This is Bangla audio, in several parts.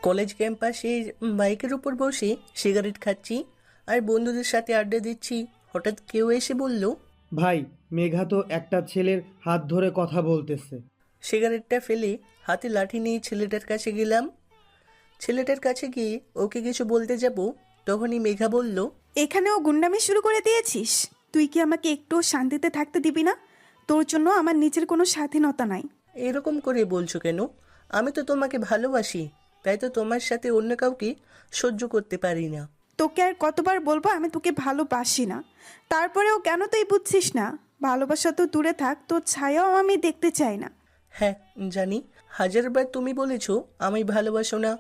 কলেজ ক্যাম্পাসে বাইকের উপর বসে সিগারেট খাচ্ছি আর বন্ধুদের সাথে আড্ডা দিচ্ছি। হঠাৎ কেউ এসে বলল, ভাই, মেঘা তো একটা ছেলের হাত ধরে কথা বলতেছে। সিগারেটটা ফেলে হাতে লাঠি নিয়ে ছেলেটার কাছে গেলাম। ছেলেটার কাছে গিয়ে ওকে কিছু বলতে যাব, তখনই মেঘা বলল, এখানেও গুন্ডামি শুরু করে দিয়েছিস? তুই কি আমাকে একটুও শান্তিতে থাকতে দিবি না? তোর জন্য আমার নিজের কোনো স্বাধীনতা নাই। এরকম করে বলছো কেন? আমি তো তোমাকে ভালোবাসি, তাই তো তোমার সাথে অন্য কাউকে সহ্য করতে পারি না। তোকে আর কতবার বলবো আমি তোকে ভালোবাসি না? তারপরেও কেন তুই বুঝছিস না? ভালোবাসা তো দূরে থাক, তোর ছায়াও আমি দেখতে চাই না। হ্যাঁ, জানি। হাজারবার তুমি বলেছো আমি ভালোবাসো না,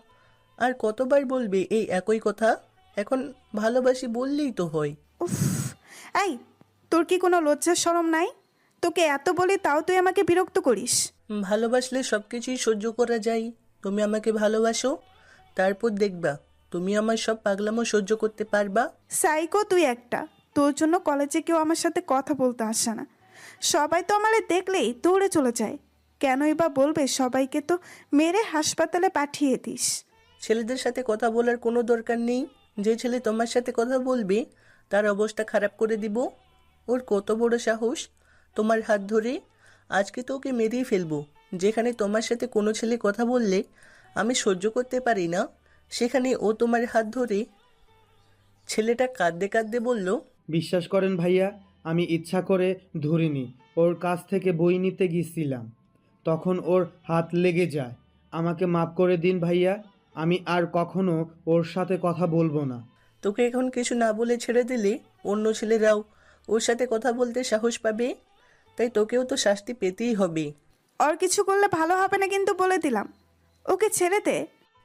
আর কতবার বলবে এই একই কথা? এখন ভালোবাসি বললেই তো হয়। উফ, এই, তোর কি কোনো লজ্জা শরম নাই? তোকে এত বলি তাও তুই আমাকে বিরক্ত করিস। ভালোবাসলে সব কিছুই সহ্য করা যায়। তুমি আমাকে ভালোবাসো, তারপর দেখবা তুমি আমার সব পাগলামো সহ্য করতে পারবা। সাইকো তুই একটা। তোর জন্য কলেজে কেউ আমার সাথে কথা বলতে আসে না। সবাই তো আমারে দেখলেই দৌড়ে চলে যায়। কেনই বা বলবে? সবাইকে তো মেরে হাসপাতালে পাঠিয়ে দিস। ছেলেদের সাথে কথা বলার কোনো দরকার নেই। যে ছেলে তোমার সাথে কথা বলবে তার অবস্থা খারাপ করে দিব। ওর কত বড় সাহস তোমার হাত ধরে! আজকে তো ওকে মেরেই ফেলবো। যেখানে তোমার সাথে কোনো ছেলে কথা বললে আমি সহ্য করতে পারি না, সেখানে ও তোমার হাত ধরে। ছেলেটা কাঁদতে কাঁদতে বলল, বিশ্বাস করেন ভাইয়া, আমি ইচ্ছা করে ধরিনি। ওর কাছ থেকে বই নিতে গিয়েছিলাম, তখন ওর হাত লেগে যায়। আমাকে মাফ করে দিন ভাইয়া, আমি আর কখনো ওর সাথে কথা বলবো না। তোকে এখন কিছু না বলে ছেড়ে দিলে অন্য ছেলেরাও ওর সাথে কথা বলতে সাহস পাবে, তাই তোকেও তো শাস্তি পেতেই হবে। ওর কিছু করলে ভালো হবে না কিন্তু বলে দিলাম। ওকে ছেড়ে দে।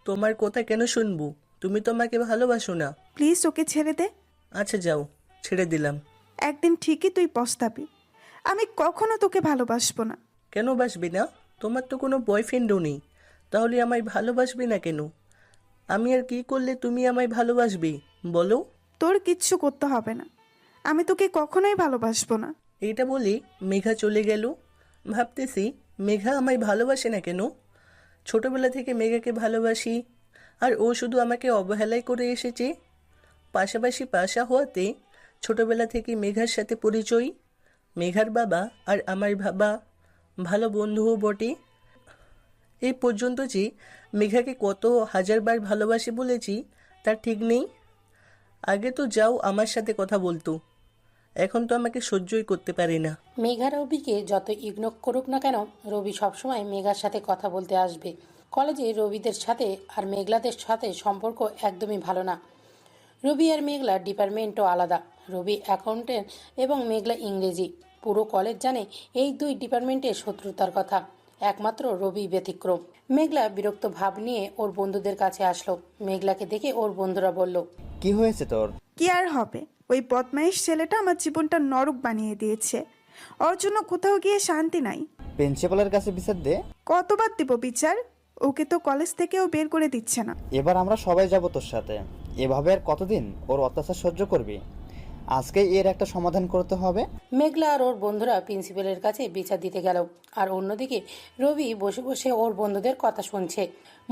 তোমার কথা কেন শুনবো? তুমি তো আমাকে ভালোবাসো না। প্লিজ ওকে ছেড়ে দে। আচ্ছা যাও, ছেড়ে দিলাম। একদিন ঠিকই তুই পস্তাবি। আমি কখনো তোকে ভালোবাসবো না। কেন বাসবে না? তোমার তো কোনো বয়ফ্রেন্ডও নেই, তাহলে আমায় ভালোবাসবে না কেন? আমি আর কি করলে তুমি আমায় ভালোবাসবে বলো? তোর কিচ্ছু করতে হবে না। আমি তোকে কখনোই ভালোবাসবো না। এইটা বলে মেঘা চলে গেল। ভাবতেছি মেঘা আমায় ভালোবাসে না কেন। ছোটবেলা থেকে মেঘাকে ভালোবাসি, আর ও শুধু আমাকে অবহেলাই করে এসেছে। পাশাপাশি পাশা হওয়াতে ছোটবেলা থেকে মেঘার সাথে পরিচয়। মেঘার বাবা আর আমার বাবা ভালো বন্ধুও বটে। এই পর্যন্ত যে মেঘাকে কত হাজারবার ভালোবাসি বলেছি তার ঠিক নেই। আগে তো যাও আমার সাথে কথা বলতো, এখন তো আমাকে সহ্যই করতে পারে না। মেঘা রবিকে যত ইগনোর করুক না কেন, রবি সবসময় মেঘার সাথে কথা বলতে আসবে। কলেজে রবিদের সাথে আর মেঘলাদের সাথে সম্পর্ক একদমই ভালো না। রবি আর মেঘলা ডিপার্টমেন্টও আলাদা। রবি অ্যাকাউন্টেন্ট এবং মেঘলা ইংরেজি। পুরো কলেজ জানে এই দুই ডিপার্টমেন্টের শত্রুতার কথা, একমাত্র রবি ব্যতিক্রম। মেঘলা বিরক্ত ভাব নিয়ে ওর বন্ধুদের কাছে আসলো। মেঘলাকে দেখে ওর বন্ধুরা বলল, কি হয়েছে তোর? কি আর হবে? ওই বদমাইশ ছেলেটা আমার জীবনটা নরক বানিয়ে দিয়েছে। ওর জন্য কোথাও গিয়ে শান্তি নাই। প্রিন্সিপালের কাছে বিচার দে। কতবার দিব বিচার? ওকে তো কলেজ থেকেও বের করে দিচ্ছে না। এবার আমরা সবাই যাব তোর সাথে। এভাবে আর কতদিন ওর অত্যাচার সহ্য করবি? আজকে এর একটা সমাধান করতে হবে। মেঘলা আর ওর বন্ধুরা প্রিন্সিপালের কাছে বিচার দিতে গেল। আর অন্যদিকে রবি বসে বসে ওর বন্ধুদের কথা শুনছে।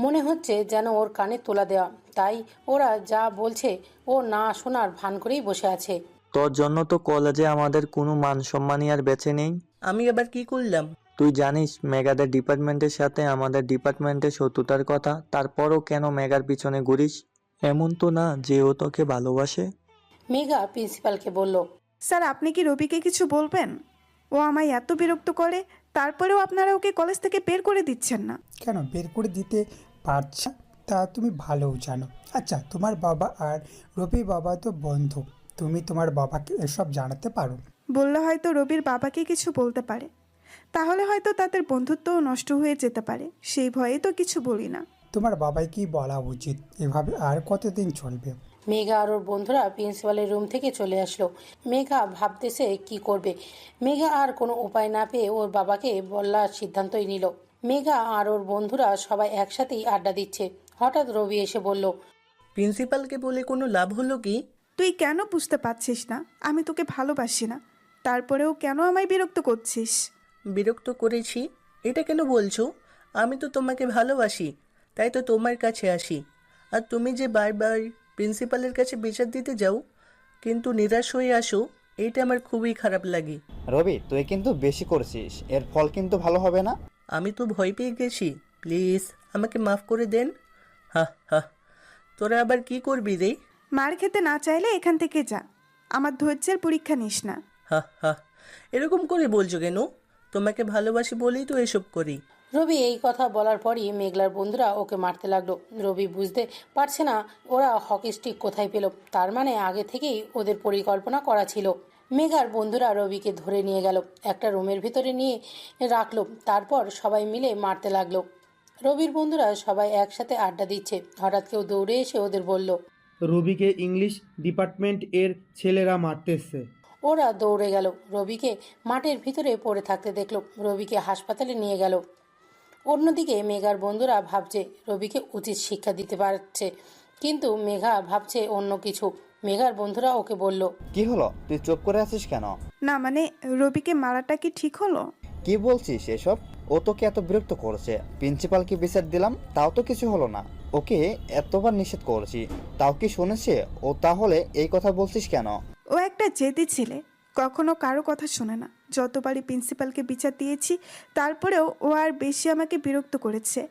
মনে হচ্ছে যেন ওর কানে তোলা দেওয়া, তাই ওরা যা বলছে ও না শোনার ভান করেই বসে আছে। তোর জন্য তো কলেজে আমাদের কোনো মান সম্মানই আর বেঁচে নেই। আমি আবার কি করলাম? তুই জানিস মেগাদের ডিপার্টমেন্টের সাথে আমাদের ডিপার্টমেন্টের শত্রুতার কথা, তারপরও কেন মেগার পিছনে ঘুরিস? এমন তো না যে ও তোকে ভালোবাসে। মেঘা প্রিন্সিপালকে বলল, স্যার, আপনি কি রবিকে কিছু বলবেন? ও আমায় এত বিরক্ত করে, তারপরেও আপনারা ওকে কলেজ থেকে বের করে দিচ্ছেন না। কেন বের করে দিতে পারছে না তা তুমি ভালোও জানো। আচ্ছা, তোমার বাবা আর রবির বাবা তো বন্ধু, তুমি তোমার বাবাকে এসব জানাতে পারো। বললে হয়তো রবির বাবাকে কিছু বলতে পারে, তাহলে হয়তো তাদের বন্ধুত্বও নষ্ট হয়ে যেতে পারে। সেই ভয়ে তো কিছু বলি না। তোমার বাবাইকেই বলা উচিত। এভাবে আর কতদিন চলবে? মেঘা আর ওর বন্ধুরা প্রিন্সিপালের রুম থেকে চলে আসলো। মেঘা ভাবতেছে কি করবে। মেঘা আর কোনো উপায় না পেয়ে ওর বাবাকে বলার সিদ্ধান্তই নিল। মেঘা আর ওর বন্ধুরা সবাই একসাথেই আড্ডা দিচ্ছে। হঠাৎ রবি এসে বলল, প্রিন্সিপালকে বলে কোনো লাভ হলো কি? তুই কেন বুঝতে পারছিস না আমি তোকে ভালোবাসি না? তারপরেও কেন আমায় বিরক্ত করছিস? বিরক্ত করেছি এটা কেন বলছো? আমি তো তোমাকে ভালোবাসি, তাই তো তোমার কাছে আসি। আর তুমি যে বারবার প্রিন্সিপালের কাছে বিচার দিতে যাও কিন্তু নিরাশ হয়ে আসো, এইটা আমার খুবই খারাপ লাগে। রবি, তুই কিন্তু বেশি করছিস, এর ফল কিন্তু ভালো হবে না। আমি তো ভয় পেয়ে গেছি, প্লিজ আমাকে মাফ করে দেন। হা হা, তোরা আবার কি করবি রে? মার খেতে না চাইলে এখান থেকে যা, আমার ধৈর্যের পরীক্ষা নিস না। হা হা, এরকম করে বলছো কেন? তোমাকে ভালোবাসি বলেই তো এসব করি। রবি এই কথা বলার পরই মেঘলার বন্ধুরা ওকে মারতে লাগলো। রবি বুঝতে পারছে না ওরা হকি স্টিক কোথায় পেল, তার মানে আগে থেকেই ওদের পরিকল্পনা করা ছিল। মেঘার বন্ধুরা রবিকে ধরে নিয়ে গেল, একটা রুমের ভিতরে নিয়ে রাখলো, তারপর সবাই মিলে মারতে লাগলো। রবির বন্ধুরা সবাই একসাথে আড্ডা দিচ্ছে, হঠাৎ কেউ দৌড়ে এসে ওদের বলল। রবিকে ইংলিশ ডিপার্টমেন্ট এর ছেলেরা মারতেছে। ওরা দৌড়ে গেল, রবিকে মাঠের ভিতরে পড়ে থাকতে দেখলো, রবিকে হাসপাতালে নিয়ে গেল। অন্যদিকে মেঘার বন্ধুরা ভাবছে রবিকে উচিত শিক্ষা দিতে পারছে, কিন্তু মেঘা ভাবছে অন্য কিছু। মেঘার বন্ধুরা ওকে বলল। কি হলো, তুই চুপ করে আছিস কেন? না মানে, রবিকে মারাটা কি ঠিক হলো? কি বলছিস এসব? ও তোকে এত বিরক্ত করেছে, প্রিন্সিপালকে বিচার দিলাম তাও তো কিছু হলো না। ওকে এতবার নিষেধ করেছি তাও কি শুনেছে ও? তাহলে এই কথা বলছিস কেন? ও একটা জেদি ছেলে, কখনো কারো কথা শোনে না। যতবারই প্রিন্সিপালকে বিচার দিয়েছি তারপরেও ও আর বেশি আমাকে বিরক্ত করেছে,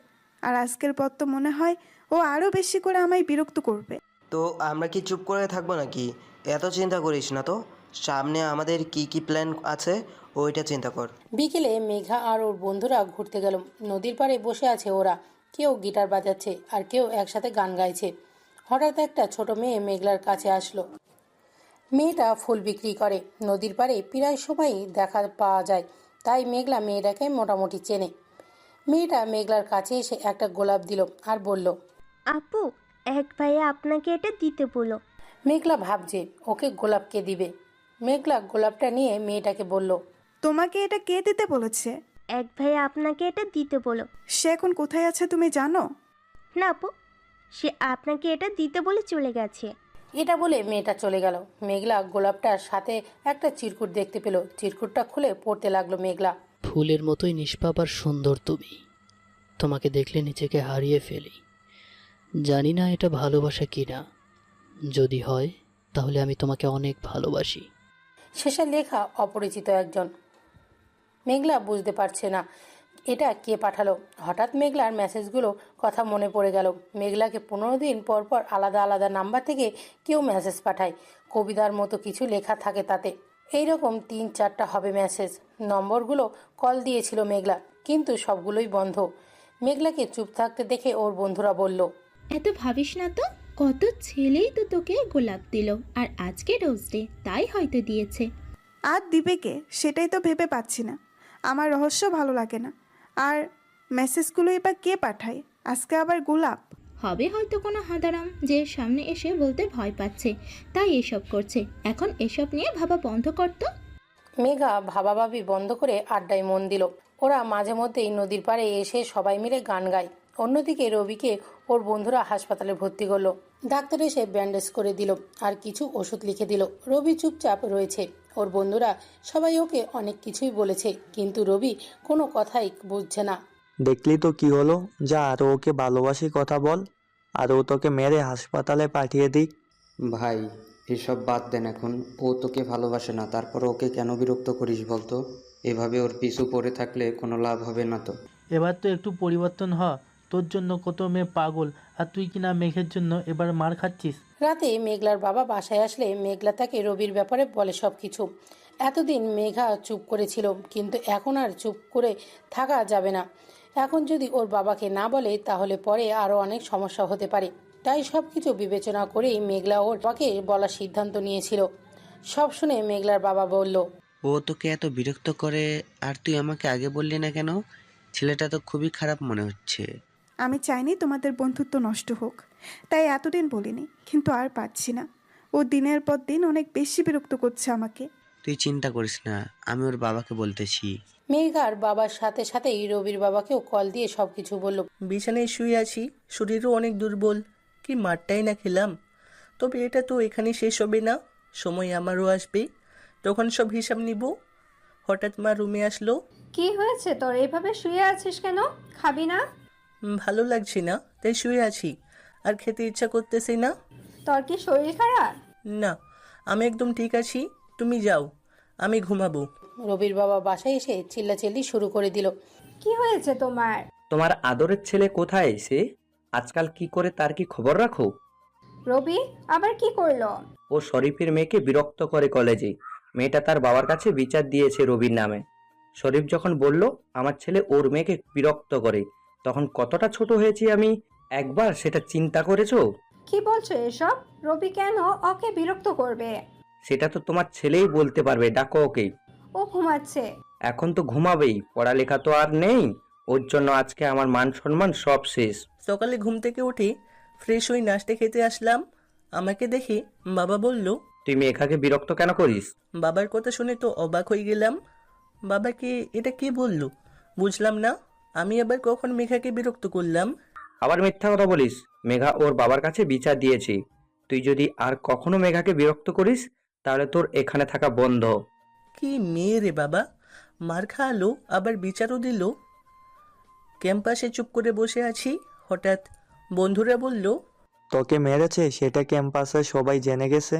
আর আজকের পর তো মনে হয় ও আরও বেশি করে আমায় বিরক্ত করবে। তো আমরা কি চুপ করে থাকবো নাকি? এত চিন্তা করিস না তো, সামনে আমাদের কি কি প্ল্যান আছে ওইটা চিন্তা কর। বিকেলে মেঘা আর ওর বন্ধুরা ঘুরতে গেল। নদীর পাড়ে বসে আছে ওরা, কেউ গিটার বাজাচ্ছে আর কেউ একসাথে গান গাইছে। হঠাৎ একটা ছোট মেয়ে মেঘলার কাছে আসলো। মেয়েটা ফুল বিক্রি করে, নদীর পাড়ে প্রায় সবাই দেখা পাওয়া যায়, তাই মেঘলা মেয়েটাকে মোটামুটি চেনে। মেয়েটা মেঘলার কাছে এসে একটা গোলাপ দিল আর বলল। আপু, এক ভাইয়া আপনাকে এটা দিতে বলো। মেঘলা ভাবছে ওকে গোলাপ কে দিবে। মেঘলা গোলাপটা নিয়ে মেয়েটাকে বলল। তোমাকে এটা কে দিতে বলেছে? এক ভাইয়া আপনাকে এটা দিতে বলো। সে এখন কোথায় আছে তুমি জানো? না আপু, সে আপনাকে এটা দিতে বলে চলে গেছে। এটা বলে মেয়েটা চলে গেল। মেঘলা গোলাপটার সাথে একটা চিরকুট দেখতে পেল, চিরকুটটা খুলে পড়তে লাগলো মেঘলা। ফুলের মতোই নিষ্পাপ আর সুন্দর তুমি, তোমাকে দেখলে নিজেকে হারিয়ে ফেলি। জানি না এটা ভালোবাসা কিনা, যদি হয় তাহলে আমি তোমাকে অনেক ভালোবাসি। শেষে লেখা অপরিচিত একজন। মেঘলা বুঝতে পারছে না এটা কে পাঠালো। হঠাৎ মেঘলার মেসেজগুলো কথা মনে পড়ে গেল। মেঘলাকে 15 দিন পর পর আলাদা আলাদা নাম্বার থেকে কেউ মেসেজ পাঠায়, কবিতার মতো কিছু লেখা থাকে তাতে। এইরকম 3-4টা হবে মেসেজ। নম্বরগুলো কল দিয়েছিল মেঘলা, কিন্তু সবগুলোই বন্ধ। মেঘলাকে চুপ থাকতে দেখে ওর বন্ধুরা বলল। এত ভাবিস না তো, কত ছেলেই তো তোকে গোলাপ দিল, আর আজকে রোজ ডে, তাই হয়তো দিয়েছে। আর দিবে কে সেটাই তো ভেবে পাচ্ছি না। আমার রহস্য ভালো লাগে না। আর মেসেজগুলো এবার কে পাঠায়? আজকে আবার গোলাপ? হবে হয়তো কোনো হাঁদারাম যে সামনে এসে বলতে ভয় পাচ্ছে, তাই এসব করছে। এখন এসব নিয়ে ভাবা বন্ধ করতো। মেঘা ভাবাভাবি বন্ধ করে আড্ডায় মন দিল। ওরা মাঝে মধ্যেই নদীর পাড়ে এসে সবাই মিলে গান গায়। অন্যদিকে রবিকে ওর বন্ধুরা হাসপাতালে ভর্তি করলো। ডাক্তার এসে ব্যান্ডেজ করে দিল আর কিছু ওষুধ লিখে দিল। রবি চুপচাপ রয়েছে। ওর বন্ধুরা সবাই ওকে অনেক কিছুই বলেছে, কিন্তু রবি কোনো কথাই বুঝছে না। দেখলি তো কি হলো? যা আর ওকে ভালোবাসি কথা বল, আর ও তোকে মেরে হাসপাতালে পাঠিয়ে দিক। ভাই, এসব বাদ দেন এখন। ও তোকে ভালোবাসে না, তারপর ওকে কেন বিরক্ত করিস বলতো? এভাবে ওর পিছু পড়ে থাকলে কোনো লাভ হবে না তো। এবার তো একটু পরিবর্তন হ। তোর জন্য কত মেয়ে পাগল, আর তুই কিনা মেঘের জন্য এবার মার খাচ্ছিস। রাতে মেঘলার বাবা বাসায় আসলে মেঘলা তাকে রবির ব্যাপারে বলে সব কিছু। এতদিন মেঘা চুপ করেছিল, কিন্তু এখন আর চুপ করে থাকা যাবে না। এখন যদি ওর বাবাকে না বলে তাহলে পরে আরও অনেক সমস্যা হতে পারে। তাই সব কিছু বিবেচনা করেই মেঘলা ওর বাবাকে বলার সিদ্ধান্ত নিয়েছিল। সব শুনে মেঘলার বাবা বলল। ও তোকে এত বিরক্ত করে আর তুই আমাকে আগে বললি না কেন? ছেলেটা তো খুবই খারাপ মনে হচ্ছে। আমি চাইনি তোমাদের বন্ধুত্ব নষ্ট হোক, তাই এতদিন বলিনি, কিন্তু আর পারছি না। ও দিনের পর দিন অনেক বেশি বিরক্ত করছে আমাকে। তুই চিন্তা করিস না, আমি ওর বাবাকে বলতেছি। মেঘার বাবার সাথে সাথেই রবির বাবাকেও কল দিয়ে সবকিছু বলল। বিছানায় শুয়ে আছি, শরীরও অনেক দুর্বল, কি মারটাই না খেলাম। তবে এটা তো এখানে শেষ হবে না, সময় আমারও আসবে, তখন সব হিসাব নিব। হঠাৎ মা রুমে আসলো। কি হয়েছে তোর, এভাবে শুয়ে আছিস কেন? খাবি না? ভালো লাগছে না, তাই শুয়ে আছি। আর খেতে ইচ্ছা করতেছে না। তোর কি শরীর খারাপ? না, আমি একদম ঠিক আছি। তুমি যাও, আমি ঘুমাবো। রবির বাবা বাসায় এসে চিল্লাচিল্লি শুরু করে দিল। কি হয়েছে তোমার? তোমার আদরের ছেলে কোথায় এসে আজকাল কি করে তার কি খবর রাখো? রবি আবার কি করলো? ও শরীফের মেয়েকে বিরক্ত করে কলেজে। মেয়েটা তার বাবার কাছে বিচার দিয়েছে রবির নামে। শরীফ যখন বলল আমার ছেলে ওর মেয়েকে বিরক্ত করে, তখন কতটা ছোট হয়েছি আমি, একবার সেটা চিন্তা করেছো? কি বলছো এসব? রবি কেন ওকে বিরক্ত করবে? সেটা তো তোমার ছেলেই বলতে পারবে, ডাকো ওকে। ও ঘুমাচ্ছে। এখন তো ঘুমাবেই, পড়ালেখা তো আর নেই। ওর জন্য আজকে আমার মান সম্মান সব শেষ। সকালে ঘুম থেকে উঠে ফ্রেশ হয়ে নাস্তা খেতে আসলাম। আমাকে দেখে বাবা বলল, তুই মেঘাকে বিরক্ত কেন করিস? বাবার কথা শুনে তো অবাক হয়ে গেলাম। বাবাকে এটা কি বললো বুঝলাম না। আমি আবার কখন মেঘাকে বিরক্ত করলাম? আবার মিথ্যা কথা বলিস। মেঘা ওর বাবার কাছে বিচার দিয়েছে। তুই যদি আর কখনো মেঘাকে বিরক্ত করিস তাহলে তোর এখানে থাকা বন্ধ। কি মেয়ে রে বাবা, মার খাওয়ালো আবার বিচারও দিল। ক্যাম্পাসে চুপ করে বসে আছি, হঠাৎ বন্ধুরা বলল, তোকে মেরেছে সেটা ক্যাম্পাসে সবাই জেনে গেছে।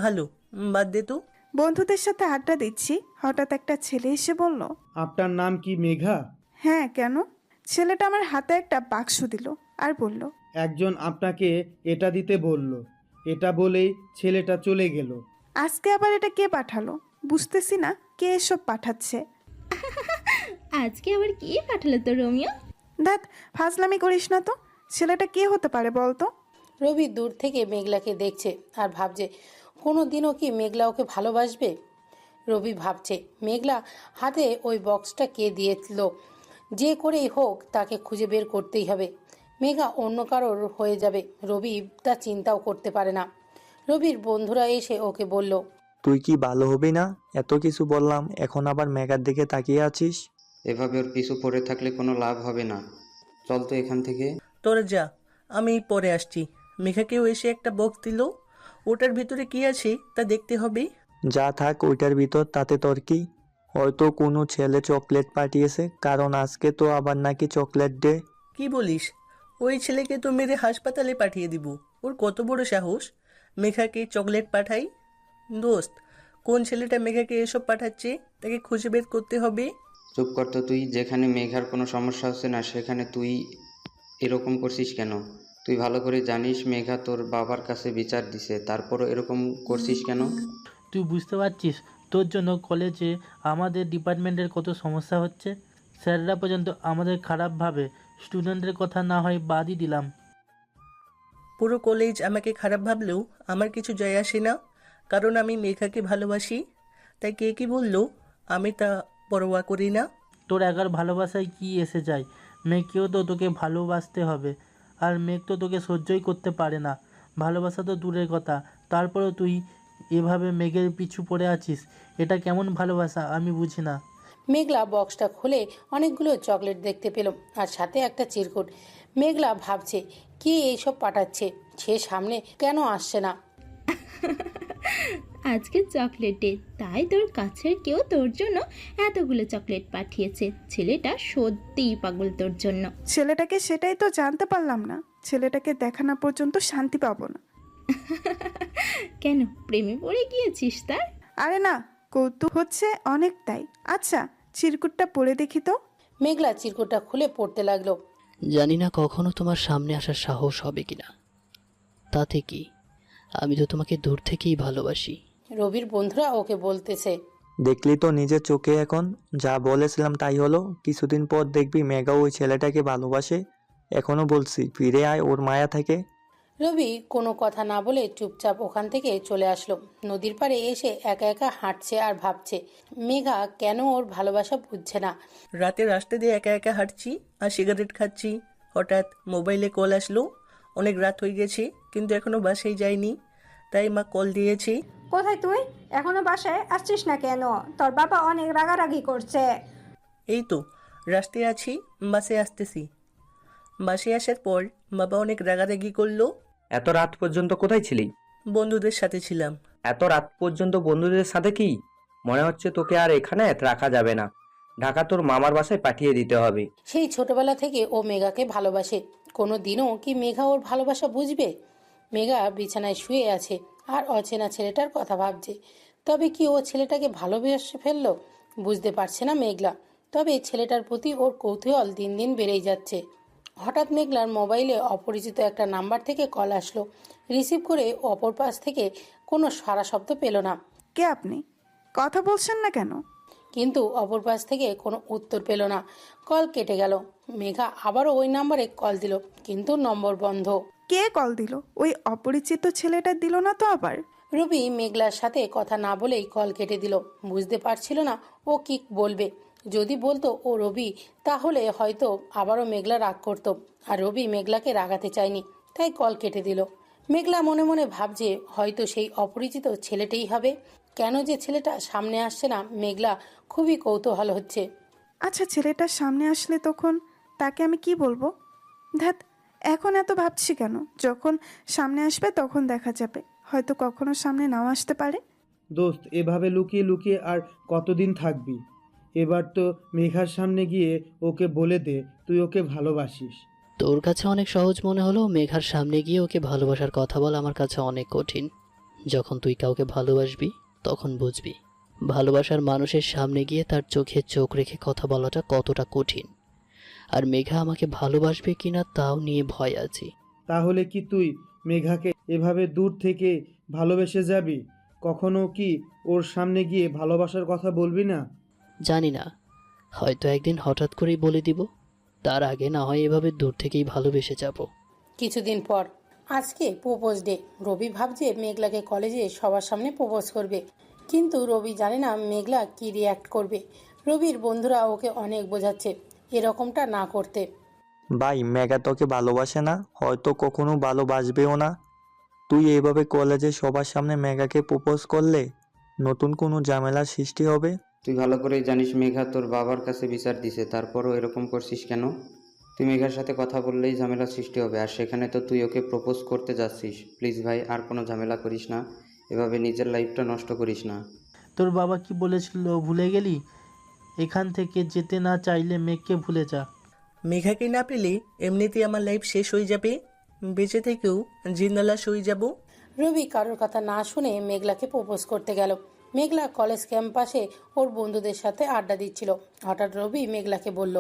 ভালো, বাদ দে তো। বন্ধুদের সাথে আড্ডা দিচ্ছি, হঠাৎ একটা ছেলে এসে বলল, আপনার নাম কি মেঘা? হ্যাঁ, কেন? ছেলেটা আমার হাতে একটা বাক্স দিল আর বলল, একজন আপনাকে এটা দিতে বলল। এটা বলেই ছেলেটা চলে গেল। আজকে আবার এটা কে পাঠালো? বুঝতেছি না কে এসব পাঠাচ্ছে। আজকে আবার কি পাঠালো তো রোমিও? দেখ, ফাজলামি করিস না তো। ছেলেটা কে হতে পারে বলতো? রবি দূর থেকে মেঘলাকে দেখছে আর ভাবছে কোনো দিনও কি মেঘলা ওকে ভালোবাসবে। রবি ভাবছে মেঘলা হাতে ওই বক্সটা কে দিয়েছিল, যে করেই হোক তাকে খুঁজে বের করতেই হবে। মেঘা অন্য কারোর হয়ে যাবে, রবি তা চিন্তাও করতে পারে না। রবির বন্ধুরা এসে ওকে বলল, তুই কি ভালো হবি না? এত কিছু বললাম, এখন আবার মেঘার দিকে তাকিয়ে আছিস। এভাবে ওর পিছু পড়ে থাকলে কোনো লাভ হবে না। চল তো এখান থেকে। তোরা যা, আমি পরে আসছি। মেঘাকেও এসে একটা বক্স দিল, ওটার ভিতরে কি আছে তা দেখতে হবে। যা থাক ওইটার ভিতর, তাতে তোর কি? হয়তো কোনো ছেলে চকলেট পাঠিয়েছে, কারণ আজকে তো আবার নাকি চকলেট ডে। কি বলিস? ওই ছেলেকে তো মেরে হাসপাতালে পাঠিয়ে দিব। ওর কত বড় সাহস মেঘাকে চকলেট পাঠাই। দোস্ত, কোন ছেলেটা মেঘাকে এসব পাঠাচ্ছে তাকে খুঁজে বের করতে হবে। চুপ কর তো তুই। যেখানে মেঘার কোনো সমস্যা হচ্ছে না সেখানে তুই এরকম করছিস কেন? তুই ভালো করে জানিস মেঘা তোর বাবার কাছে বিচার দিছে, তারপরও এরকম করছিস কেন? তুই বুঝতে পারছিস তোর জন্য কলেজে আমাদের ডিপার্টমেন্টের কত সমস্যা হচ্ছে? স্যাররা পর্যন্ত আমাদের খারাপ ভাবে, স্টুডেন্টের কথা না হয় বাদই দিলাম। পুরো কলেজ আমাকে খারাপ ভাবলেও আমার কিছু যায় আসে না, কারণ আমি মেঘাকে ভালোবাসি। তাই কে কি বললো আমি তা পরোয়া করি না। তোর একার ভালোবাসায় কি এসে যায়? মেঘকেও তো তোকে ভালোবাসতে হবে, আর মেঘ তো তোকে সহ্যই করতে পারে না। ভালোবাসা তো দূরের কথা, তারপরেও তুই এভাবে মেঘের পিছু পড়ে আছিস। এটা কেমন ভালোবাসা আমি বুঝি না। মেঘলা বক্সটা খুলে অনেকগুলো চকলেট দেখতে পেল আর সাথে একটা চিরকুট। মেঘলা ভাবছে কে এইসব পাঠাচ্ছে, সে সামনে কেন আসছে না। আজকে চকলেট ডে, তাই তোর কাছের কেউ তোর জন্য এতগুলো চকলেট পাঠিয়েছে। ছেলেটা সত্যিই পাগল তোর জন্য। ছেলেটাকে সেটাই তো জানতে পারলাম না। ছেলেটাকে দেখা না পর্যন্ত শান্তি পাবো না। কেন, প্রেমে পড়ে গিয়েছিস তার? আরে না, কৌতুক হচ্ছে অনেক তাই। আচ্ছা, চিরকুটটা পড়ে দেখি তো। মেঘলা চিরকুটটা খুলে পড়তে লাগলো। জানি না কখনো তোমার সামনে আসার সাহস হবে কিনা, তাতে কি, আমি তো তোমাকে দূর থেকেই ভালোবাসি। রবির বন্ধুরা ওকে বলতেছে, দেখলি তো নিজের চোখে, এখন যা বলেছিলাম তাই হলো। কিছুদিন পর দেখবি মেঘা ওই ছেলেটাকে ভালোবাসে। এখনো বলছি, ফিরে আয় ওর মায়া থেকে। রবি কোনো কথা না বলে চুপচাপ ওখান থেকে চলে আসলো। নদীর পাড়ে এসে একা একা হাঁটছে আর ভাবছে মেঘা কেন ওর ভালোবাসা বুঝছে না। রাতে রাস্তা দিয়ে একা একা হাঁটছি আর সিগারেট খাচ্ছি, হঠাৎ মোবাইলে কল আসলো। অনেক রাত হয়ে গেছে কিন্তু এখনো বাসায় যাইনি, তাই মা কল দিয়েছি। কোথায় তুই? এখনো বাসায় আসছিস না কেন? তোর বাবা অনেক রাগারাগি করছে। এই তো রাস্তায় আছি, বাসে আসতেছি। বাসে আসার পর বাবা অনেক রাগারাগি করলো। এত রাত পর্যন্ত কোথায় ছিলি? বন্ধুদের সাথে ছিলাম। এত রাত পর্যন্ত বন্ধুদের সাথে কি? মনে হচ্ছে তোকে আর এখানে রাখা যাবে না। ঢাকা তোর মামার বাসায় পাঠিয়ে দিতে হবে। সেই ছোটবেলা থেকে ও মেঘাকে ভালোবাসে, কোনো দিনও কি মেঘা ওর ভালোবাসা বুঝবে? মেঘা বিছানায় শুয়ে আছে আর অচেনা ছেলেটার কথা ভাবছে। তবে কি ও ছেলেটাকে ভালোবেসে ফেললো? বুঝতে পারছে না মেঘলা। তবে ছেলেটার প্রতি ওর কৌতূহল দিন দিন বেড়েই যাচ্ছে। হঠাৎ মেঘলার মোবাইলে অপরিচিত একটা নাম্বার থেকে কল আসলো। রিসিভ করে অপর পাশ থেকে কোনো সাড়া শব্দ পেল না। কে আপনি? কথা বলছেন না কেন? কিন্তু অপর পাশ থেকে কোনো উত্তর পেল না। কল কেটে গেল। মেঘা আবারও ওই নাম্বারে কল দিল, কিন্তু নম্বর বন্ধ। কে কল দিল? ওই অপরিচিত ছেলেটা দিল না তো আবার? রবি মেঘলার সাথে কথা না বলেই কল কেটে দিল। বুঝতে পারছিল না ও কি বলবে। যদি বলতো ও রবি, তাহলে হয়তো আবারও মেঘলা রাগ করত। আর রবি মেঘলাকে রাগাতে চায়নি, তাই কল কেটে দিল। মেঘলা মনে মনে ভাবছে হয়তো সেই অপরিচিত ছেলেটাই হবে। কেন যে ছেলেটা সামনে আসছে না, মেঘলা খুবই কৌতূহল হচ্ছে। আচ্ছা, ছেলেটার সামনে আসলে তখন তাকে আমি কি বলবো? ধ্যাত, এখন এত ভাবছি কেন? যখন সামনে আসবে তখন দেখা যাবে, হয়তো কখনো সামনে নাও আসতে পারে। দোস্ত, এভাবে লুকিয়ে লুকিয়ে আর কতদিন থাকবি? এবার তো মেঘার সামনে গিয়ে ওকে বলে দে তুই ওকে ভালোবাসিস। তোর কাছে অনেক সহজ মনে হলো, মেঘার সামনে গিয়ে ওকে ভালোবাসার কথা বল আমার কাছে অনেক কঠিন। যখন তুই কাউকে ভালোবাসবি তখন বুঝবি ভালোবাসার মানুষের সামনে গিয়ে তার চোখে চোখ রেখে কথা বলাটা কতটা কঠিন। আর মেঘা আমাকে ভালোবাসবে কিনা তাও নিয়ে ভয় আছি। তাহলে কি তুই মেঘাকে এভাবে দূর থেকে ভালোবেসে যাবি? কখনো কি ওর সামনে গিয়ে ভালোবাসার কথা বলবি না? জানি না, হয়তো একদিন হঠাৎ করেই বলে দিব। তার আগে না হয় এভাবে দূর থেকেই ভালোবেসে যাব। কিছুদিন পর, আজকে প্রপোজ ডে। রবি ভাবছে মেঘলাকে কলেজে সবার সামনে প্রপোজ করবে, কিন্তু রবি জানে না মেঘলা কি রিয়্যাক্ট করবে। রবির বন্ধুরা ওকে অনেক বোঝাচ্ছে এরকমটা না করতে। ভাই, মেঘা তোকে ভালোবাসে না, হয়তো কখনো ভালোবাসবেও না। তুই এইভাবে কলেজে সবার সামনে মেঘাকে প্রপোজ করলে নতুন কোনো ঝামেলার সৃষ্টি হবে। তুই ভালো করেই জানিস মেঘা তোর বাবার কাছে বিচার দিছে, তারপরও এরকম করছিস কেন? তুই মেঘার সাথে কথা বললেই ঝামেলা সৃষ্টি হবে, আর সেখানে তো তুই ওকে প্রপোজ করতে যাচ্ছিস। প্লিজ ভাই, আর কোনো ঝামেলা করিস না, এভাবে নিজের লাইফটা নষ্ট করিস না। তোর বাবা কি বলেছিল ভুলে গেলি? এখান থেকে যেতে না চাইলে মেঘকে ভুলে যা। মেঘাকে না পেলে এমনিতেই আমার লাইফ শেষ হয়ে যাবে, বেঁচে থেকেও জিন্দালাশ হয়ে যাব। রবি কারোর কথা না শুনে মেঘলাকে প্রপোজ করতে গেল। মেঘলা কলেজ ক্যাম্পাসে ওর বন্ধুদের সাথে আড্ডা দিচ্ছিল। হঠাৎ রবি মেঘলাকে বলল,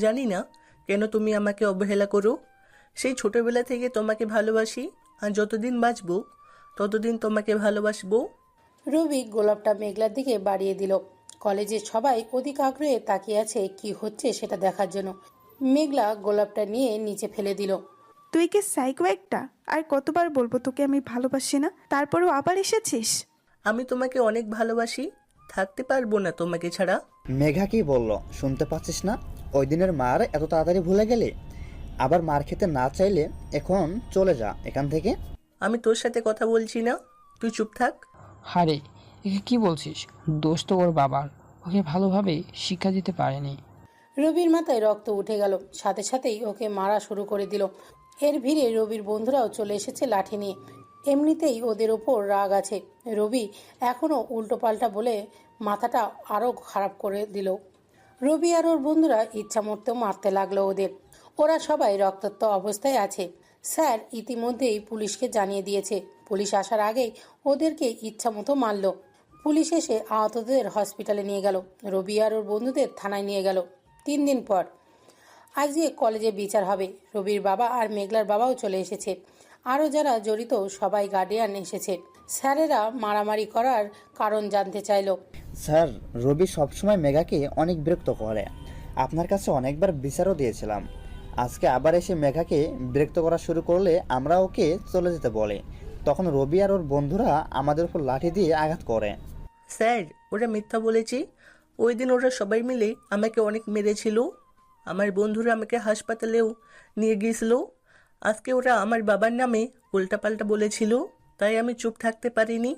জানি না কেন তুমি আমাকে অবহেলা করো। সেই ছোটবেলা থেকে তোমাকে ভালোবাসি, আর যতদিন বাঁচবো ততদিন তোমাকে ভালোবাসবো। রবি গোলাপটা মেঘলার দিকে বাড়িয়ে দিল। কলেজের সবাই অধিক আগ্রহে তাকিয়ে আছে কি হচ্ছে সেটা দেখার জন্য। মেঘলা গোলাপটা নিয়ে নিচে ফেলে দিল। তুই কি সাইকো একটা? আর কতবার বলবো তোকে আমি ভালোবাসি না, তারপরেও আবার এসেছিস। আমি তোমাকে অনেক ভালোবাসি, থাকতে পারবো না তোমাকে ছাড়া। মেঘা কি বলল শুনতে পাচ্ছিস না? ওই দিনের মার এত তাড়াতাড়ি ভুলে গেলে? আবার মার খেতে না চাইলে এখন চলে যা এখান থেকে। আমি তোর সাথে কথা বলছি না, তুই চুপ থাক। হারে, একে কি বলছিস? দোষ তো ওর বাবার, ওকে ভালোভাবে শিক্ষা দিতে পারেনি। রবির মাথায় রক্ত উঠে গেল, সাথে সাথেই ওকে মারা শুরু করে দিল। এর ভিড়ে রবির বন্ধুরাও চলে এসেছে লাঠি নিয়ে। এমনিতেই ওদের ওপর রাগ আছে। রবি এখনও উল্টোপাল্টা বলে মাথাটা আরও খারাপ করে দিল। রবি আর ওর বন্ধুরা ইচ্ছা মতো মারতে লাগলো ওদের। ওরা সবাই রক্তাক্ত অবস্থায় আছে। স্যার ইতিমধ্যেই পুলিশকে জানিয়ে দিয়েছে। পুলিশ আসার আগেই ওদেরকে ইচ্ছা মতো মারল। পুলিশ এসে আহতদের হসপিটালে নিয়ে গেল। রবি আর ওর বন্ধুদের থানায় নিয়ে গেল। 3 দিন পর আজকে কলেজে বিচার হবে। রবির বাবা আর মেঘলার বাবাও চলে এসেছে। আরও যারা জড়িত সবাই গার্ডিয়ান এসেছে। স্যারেরা মারামারি করার কারণ জানতে চাইল। স্যার, রবি সবসময় মেঘাকে অনেক বিরক্ত করে। আপনার কাছে অনেকবার বিচারও দিয়েছিলাম। আজকে আবার এসে মেঘাকে বিরক্ত করা শুরু করলে আমরা ওকে চলে যেতে বলে, তখন রবি আর ওর বন্ধুরা আমাদের উপর লাঠি দিয়ে আঘাত করে। স্যার, ওরা মিথ্যা বলেছে। ওই দিন ওরা সবাই মিলে আমাকে অনেক মেরেছিল। আমার বন্ধুরা আমাকে হাসপাতালেও নিয়ে গিয়েছিল। আজকে ওরা আমার বাবার নামে উল্টাপাল্টা বলেছিল, তাই আমি চুপ থাকতে পারিনি।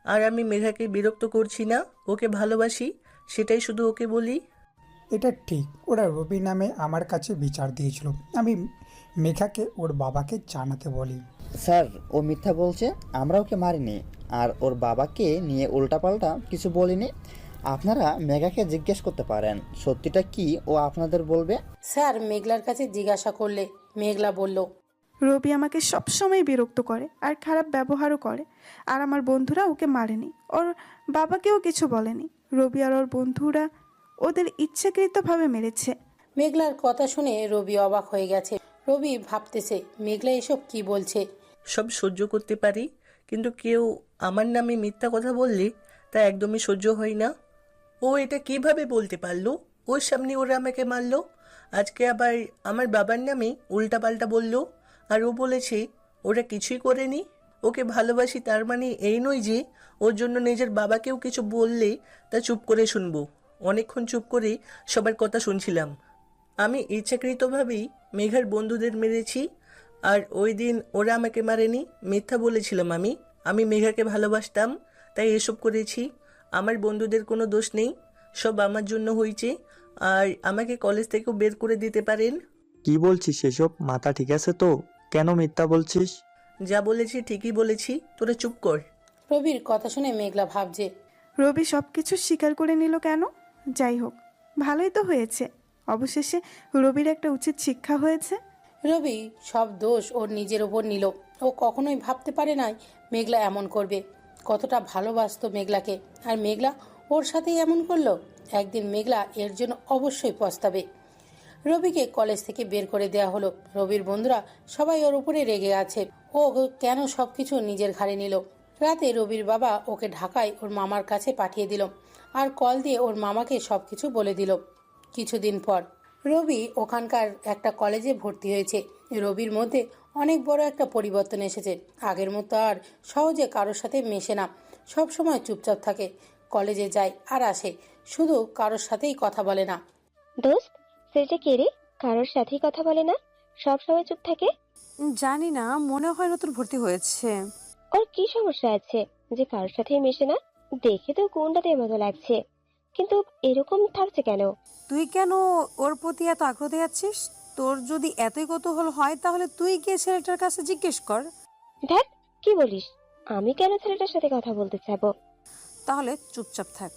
আর আমি মেঘাকে বিরক্ত করছি না, ওকে ভালোবাসি, সেটাই শুধু ওকে বলি। এটা ঠিক, ওরা রবি নামে আমার কাছে বিচার দিয়েছিল। আমি মেঘাকে ওর বাবাকে জানাতে বলি। স্যার, ও মিথ্যা বলছে, আমরা ওকে মারিনি আর ওর বাবাকে নিয়ে উল্টাপাল্টা কিছু বলিনি। আপনারা মেঘাকে জিজ্ঞেস করতে পারেন সত্যিটা কি ও আপনাদের বলবে। স্যার মেঘলার কাছে জিজ্ঞাসা করলে মেঘলা বলল, রবি আমাকে সবসময় বিরক্ত করে আর খারাপ ব্যবহারও করে, আর আমার বন্ধুরা ওকে মারেনি, ওর বাবাকেও কিছু বলেনি। রবি আর ওর বন্ধুরা ওদের ইচ্ছাকৃতভাবে মেরেছে। মেঘলার কথা শুনে রবি অবাক হয়ে গেছে। রবি ভাবতেছে মেঘলা এসব কি বলছে। সব সহ্য করতে পারি, কিন্তু কেউ আমার নামে মিথ্যা কথা বললে তা একদমই সহ্য হয় না। ও এটা কিভাবে বলতে পারলো? ওর সামনে ওরা আমাকে মারলো, আজকে আবার আমার বাবার নামে উল্টাপাল্টা বললো। আর ও বলেছে ওরা কিছুই করেনি। ওকে ভালোবাসি তার মানে এই নয় যে ওর জন্য নিজের বাবাকেও কিছু বললে তা চুপ করে শুনবো। অনেকক্ষণ চুপ করে সবার কথা শুনছিলাম। আমি ইচ্ছাকৃতভাবেই মেঘার বন্ধুদের মেরেছি, আর ওই দিন ওরা আমাকে মারেনি, মিথ্যা বলেছিলাম। আমি মেঘাকে ভালোবাসতাম, তাই এসব করেছি। আমার বন্ধুদের কোনো দোষ নেই, সব আমার জন্য হয়েছে। আর আমাকে কলেজ থেকেও বের করে দিতে পারেন। কি বলছিস এসব? মাথা ঠিক আছে তো? কেন মিথ্যা বলছিস? যা বলেছি ঠিকই বলেছি, তোরা চুপ কর। রবির কথা শুনে মেঘলা ভাবছে, রবি সব কিছু স্বীকার করে নিল কেন? যাই হোক, ভালোই তো হয়েছে। অবশেষে রবির একটা উচিত শিক্ষা হয়েছে। রবি সব দোষ ওর নিজের ওপর নিল। ও কখনোই ভাবতে পারে নাই মেঘলা এমন করবে। কতটা ভালোবাসতো মেঘলাকে, আর মেঘলা ওর সাথেই এমন করলো। একদিন মেঘলা এর জন্য অবশ্যই পস্তাবে। রবিকে কলেজ থেকে বের করে দেওয়া হলো। রবির বন্ধুরা সবাই ওর উপরে রেগে আছে। ও কেন সবকিছু নিজের ঘাড়ে নিল। রাতে রবির বাবা ওকে ঢাকায় ওর মামার কাছে পাঠিয়ে দিল, আর কল দিয়ে ওর মামাকে সবকিছু বলে দিল। কিছুদিন পর রবি ওখানকার একটা কলেজে ভর্তি হয়েছে। রবির মধ্যে অনেক বড় একটা পরিবর্তন এসেছে। আগের মতো আর সহজে কারোর সাথে মেশে না, সব সময় চুপচাপ থাকে। কলেজে যায় আর আসে, শুধু কারোর সাথেই কথা বলে না। দোস্ত, ছেলেটা কে রে? কারোর সাথেই কথা বলে না, সব সময় চুপ থাকে। জানি না, মনে হয় নতুন ভর্তি হয়েছে। ওর কি সমস্যা আছে যে কারোর সাথেই মেশে না? দেখে তো গুন্ডাদের মতো লাগছে, কিন্তু এরকম থাকছে কেন? তুই কেন ওর প্রতি এত আগ্রহ দেখাচ্ছিস? তোর যদি এতই কৌতূহল হয় তাহলে তুই গিয়ে ছেলেটার কাছে জিজ্ঞেস কর। দেখ, কি বলিস? আমি কেন ছেলেটার সাথে কথা বলতে চাবো? তাহলে চুপচাপ থাক।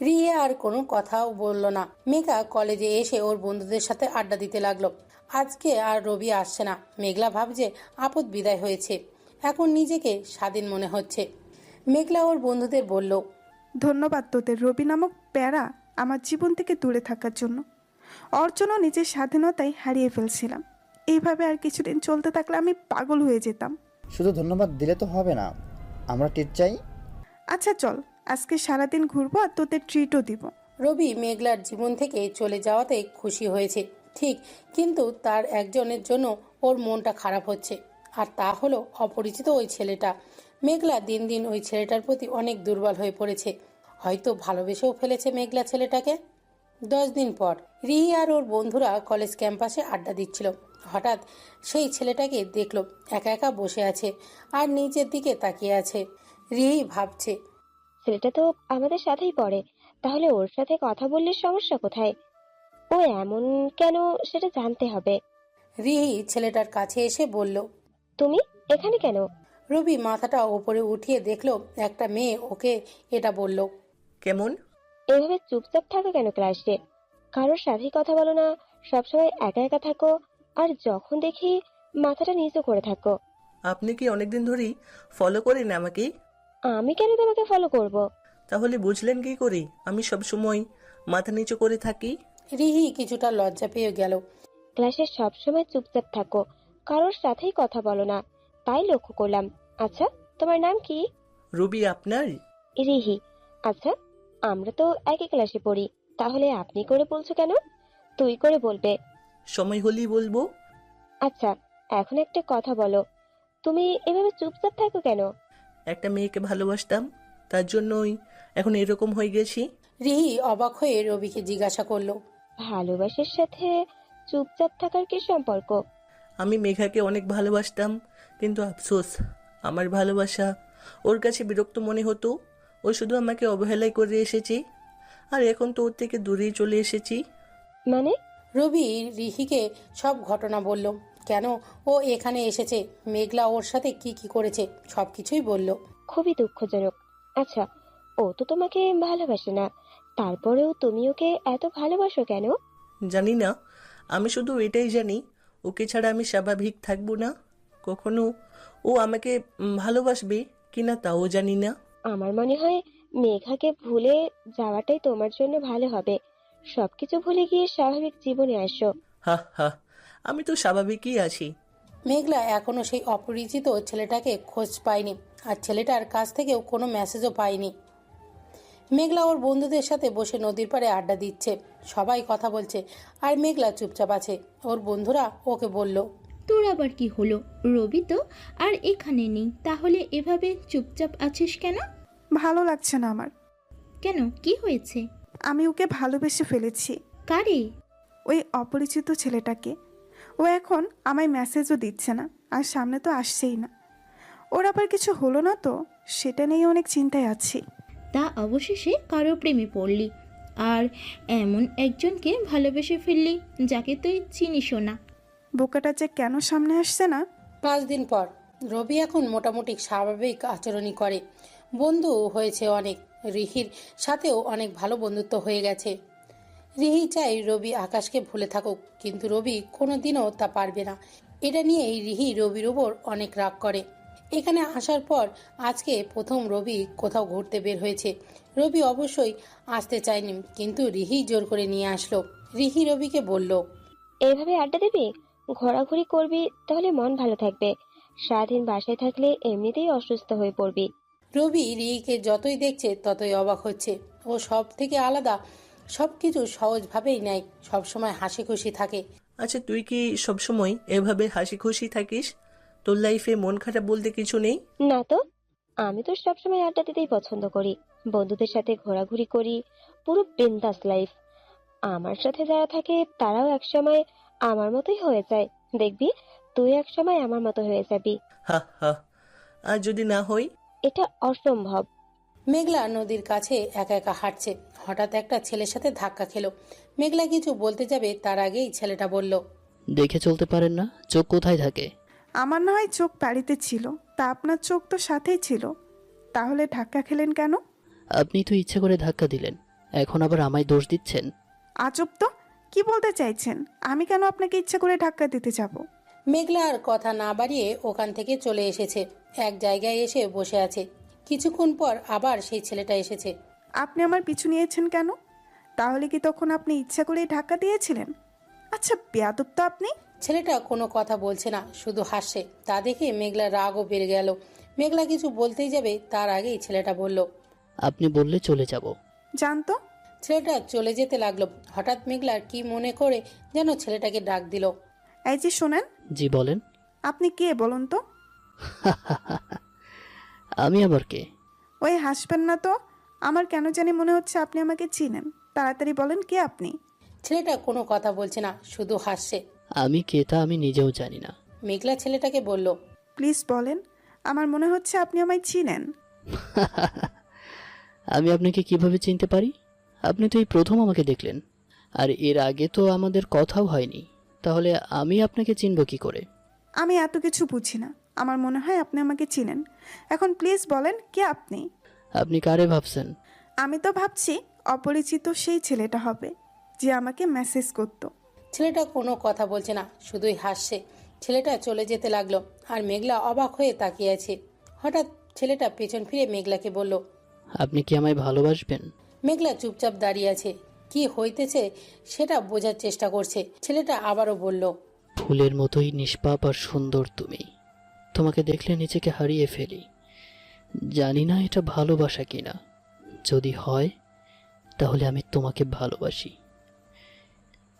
রিয়া আর কোনো কথাও বলল না। মেঘা কলেজে এসে ওর বন্ধুদের সাথে আড্ডা দিতে লাগলো। আজকে আর রবি আসছে না। মেঘলা ভাবছে আপদ বিদায় হয়েছে, এখন নিজেকে স্বাধীন মনে হচ্ছে। মেঘলা ওর বন্ধুদের বলল, ধন্যবাদ তোদের রবি নামক প্যারা আমার জীবন থেকে দূরে থাকার জন্য। ওর জন্য নিজের স্বাধীনতাই হারিয়ে ফেলছিলাম। এইভাবে আর কিছুদিন চলতে থাকলে আমি পাগল হয়ে যেতাম। শুধু ধন্যবাদ দিলে তো হবে না, আমরা টিট চাই। আচ্ছা চল, আজকে সারাদিন ঘুরবো আর তোদের ট্রিটও দিব। রবি মেঘলার জীবন থেকে চলে যাওয়াতে খুশি হয়েছে ঠিক, কিন্তু তার একজনের জন্য ওর মনটা খারাপ হচ্ছে, আর তা হলো অপরিচিত ওই ছেলেটা। মেঘলা দিন দিন ওই ছেলেটার প্রতি অনেক দুর্বল হয়ে পড়েছে। হয়তো ভালোবেসেও ফেলেছে মেঘলা ছেলেটাকে। 10 দিন পর রিহি আর ওর বন্ধুরা কলেজ ক্যাম্পাসে আড্ডা দিচ্ছিল। হঠাৎ সেই ছেলেটাকে দেখলো একা একা বসে আছে আর নিচের দিকে তাকিয়ে আছে। রিহি ভাবছে, ছেলেটা তো আমাদের সাথেই পড়ে, তাহলে ওর সাথে কথা বললে সমস্যা কোথায়? ও এমন কেন সেটা জানতে হবে। রিহি ছেলেটার কাছে এসে বলল, তুমি এখানে কেন? রবি মাথাটা ওপরে উঠিয়ে দেখলো একটা মেয়ে ওকে এটা বলল। কেমন? এভাবে চুপচাপ থাকো কেন ক্লাসে? কারোর সাথেই কথা বলো না, সবসময় একা একা থাকো, আর যখন দেখি মাথাটা নিচু করে থাকো। আপনি কি অনেকদিন ধরেই ফলো করেন আমাকে? আমি কেন তোমাকে ফলো করব? তাহলে বুঝলেন কি করে আমি সব সময় মাথা নিচু করে থাকি? রিহি কিছুটা লজ্জা পেয়ে গেল। ক্লাসে সবসময় চুপচাপ থাকো, কারোর সাথেই কথা বলো না, তাই লক্ষ্য করলাম। আচ্ছা, তোমার নাম কি? রবি। আপনার? রিহি। আচ্ছা, আমরা তো একই ক্লাসে পড়ি, তাহলে আপনি করে বলছো কেন? তুই করে বলবে। সময় হলেই বলবো। আচ্ছা, এখন একটা কথা বলো, তুমি এভাবে চুপচাপ থাকো কেন? একটা মেয়েকে ভালোবাসতাম, তার জন্যই এখন এরকম হয়ে গেছি। রিহি অবাক হয়ে রবিকে জিজ্ঞাসা করলো, ভালোবাসার সাথে চুপচাপ থাকার কি সম্পর্ক? আমি মেঘাকে অনেক ভালোবাসতাম, কিন্তু আফসোস আমার ভালোবাসা ওর কাছে বিরক্ত মনে হতো। ও শুধু আমাকে অবহেলাই করে এসেছে, আর এখন তো ওর থেকে দূরেই চলে এসেছি। মানে? রবি রিহিকে সব ঘটনা বলল, কেন ও এখানে এসেছে, মেঘলা ওর সাথে কি কি করেছে, সবকিছুই বলল। খুবই দুঃখজনক। আচ্ছা, ও তো তোমাকে ভালোবাসে না, তারপরেও তুমি ওকে এত ভালোবাসো কেন? জানি না, আমি শুধু এটাই জানি, ওকে ছাড়া আমি স্বাভাবিক থাকবো না। কখনো ও আমাকে ভালোবাসবে কিনা তাও জানি না। আমার মনে হয় মেঘাকে ভুলে যাওয়াটাই তোমার জন্য ভালো হবে। সবকিছু ভুলে গিয়ে স্বাভাবিক জীবনে আসো। হা হা, আমি তো স্বাভাবিকই আছি। মেঘলা এখনও সেই অপরিচিত ছেলেটাকে খোঁজ পায়নি, আর ছেলেটার কাছ থেকেও কোনো মেসেজও পায়নি। মেঘলা ওর বন্ধুদের সাথে বসে নদীর পাড়ে আড্ডা দিচ্ছে, সবাই কথা বলছে, আর মেঘলা চুপচাপ আছে। ওর বন্ধুরা ওকে বলল, তোর আবার কি হলো? রবি তো আর এখানে নেই, তাহলে এভাবে চুপচাপ আছিস কেন? ভালো লাগছে না আমার। কেন, কি হয়েছে? আমি ওকে ভালোবেসে ফেলেছি। কারে? ওই অপরিচিত ছেলেটাকে। ও এখন আমায় মেসেজও দিচ্ছে না, আর সামনে তো আসছেই না। ওর আবার কিছু হলো না তো, সেটা নিয়ে অনেক চিন্তায় আছি। তা অবশেষে কারো প্রেমে পড়লি, আর এমন একজনকে ভালোবেসে ফেললি যাকে তুই চিনিসও না। বোকাটা যে কেন সামনে আসছে না। 5 দিন পর রবি এখন মোটামুটি স্বাভাবিক আচরণই করে, বন্ধু হয়েছে অনেক, রিহির সাথেও অনেক ভালো বন্ধুত্ব হয়ে গেছে। রিহি চাই রবি আকাশকে ভুলে থাকুক, কিন্তু রবি কোনোদিনও তা পারবে না। এটা নিয়েই রিহি রবির ওপর অনেক রাগ করে। এখানে আসার পর আজকে প্রথম রবি কোথাও ঘুরতে বের হয়েছে। রবি অবশ্যই আসতে চায়নি, কিন্তু রিহি জোর করে নিয়ে আসলো। রিহি রবিকে বলল, এইভাবে আড্ডা দিবি, ঘোরাঘুরি করবি, তাহলে মন ভালো থাকবে। সারাদিন বাসায় থাকলে এমনিতেই অসুস্থ হয়ে পড়বি। রবি রিহিকে যতই দেখছে ততই অবাক হচ্ছে। ও সব থেকে আলাদা, সব কিছু সহজভাবেই নেয়, সবসময় হাসি খুশি থাকে। আচ্ছা, তুই কি সবসময় এভাবে হাসি খুশি থাকিস? তোর লাইফে মন খারাপ বলতে কিছু নেই? না তো, আমি তো সবসময় আড্ডা দিতেই পছন্দ করি, বন্ধুদের সাথে ঘোরাঘুরি করি, পুরো বিন্দাস লাইফ। আমার সাথে যারা থাকে তারাও একসময় আমার মতোই হয়ে যায়। দেখবি তুই একসময় আমার মতো হয়ে যাবি। হা হা, আর যদি না হই? এটা অসম্ভব। মেঘলা নদীর কাছে একা একা হাঁটছে, হঠাৎ একটা ছেলের সাথে ধাক্কা খেলো। মেঘলা কিছু বলতে যাবে তার আগেই ছেলেটা বলল, দেখে চলতে পারেন না? চোখ কোথায় থাকে? আমার না হয় চোখ বাড়িতে ছিল, তা আপনার চোখ তো সাথেই ছিল, তাহলে ধাক্কা খেলেন কেন? আপনি তো ইচ্ছে করে ধাক্কা দিলেন, এখন আবার আমায় দোষ দিচ্ছেন। আজব তো, কি বলতে চাইছেন? আমি কেন আপনাকে ইচ্ছে করে ধাক্কা দিতে যাব? মেঘলা আর কথা না বাড়িয়ে ওখান থেকে চলে এসেছে, এক জায়গায় এসে বসে আছে। কিছুক্ষণ পর আবার সেই ছেলেটা এসেছে। আপনি আমার পিছু নিয়েছেন কেন? তাহলে কি তখন আপনি ইচ্ছা করেই ধাক্কা দিয়েছিলেন? আচ্ছা, বেয়াদব তো আপনি। ছেলেটা কোনো কথা বলছে না, শুধু হাসছে। তা দেখে মেঘলা রাগও বেড়ে গেল। মেঘলা কিছু বলতেই যাবে তার আগেই ছেলেটা বলল, আপনি বললে চলে যাব। জানতো। ছেলেটা চলে যেতে লাগলো। হঠাৎ মেঘলার কি মনে করে যেন ছেলেটাকে ডাক দিল। এই যে শোনেন। জি বলেন। আপনি কে বলুন তো? আমি আবার কে? ওই হাসবেন না তো, আমার কেন জানি মনে হচ্ছে আপনি আমাকে চিনেন। তাড়াতাড়ি বলেন, কে আপনি? ছেলেটা কোনো কথা বলছে না, শুধু হাসছে। আমি কে তা আমি নিজেও জানি না। মেঘলা ছেলেটাকে বলল, প্লিজ বলেন, আমার মনে হচ্ছে আপনি আমায় চিনেন। আমি আপনাকে কিভাবে চিনতে পারি? আপনি তো এই প্রথম আমাকে দেখলেন, আর এর আগে তো আমাদের কথাও হয়নি, তাহলে আমি আপনাকে চিনব কি করে? আমি এত কিছু বুঝি না, আমার মনে হয় আপনি আমাকে চিনেন। এখন প্লিজ বলেন, কে আপনি? আপনি কারে ভাবছেন? আমি তো ভাবছি অপরিচিত সেই ছেলেটা হবে যে আমাকে মেসেজ করতো। ছেলেটা কোনো কথা বলছে না, শুধুই হাসছে। ছেলেটা চলে যেতে লাগলো, আর মেঘলা অবাক হয়ে তাকিয়ে আছে। হঠাৎ ছেলেটা পেছন ফিরে মেঘলাকে বলল, আপনি কি আমায় ভালোবাসবেন? মেঘলা চুপচাপ দাঁড়িয়ে আছে, কি হইতেছে সেটা বোঝার চেষ্টা করছে। ছেলেটা আবারও বলল, ফুলের মতোই নিষ্পাপ আর সুন্দর তুমি, তোমাকে দেখলে নিজেকে হারিয়ে ফেলি। জানি না এটা ভালোবাসা কিনা, যদি হয় তাহলে আমি তোমাকে ভালোবাসি।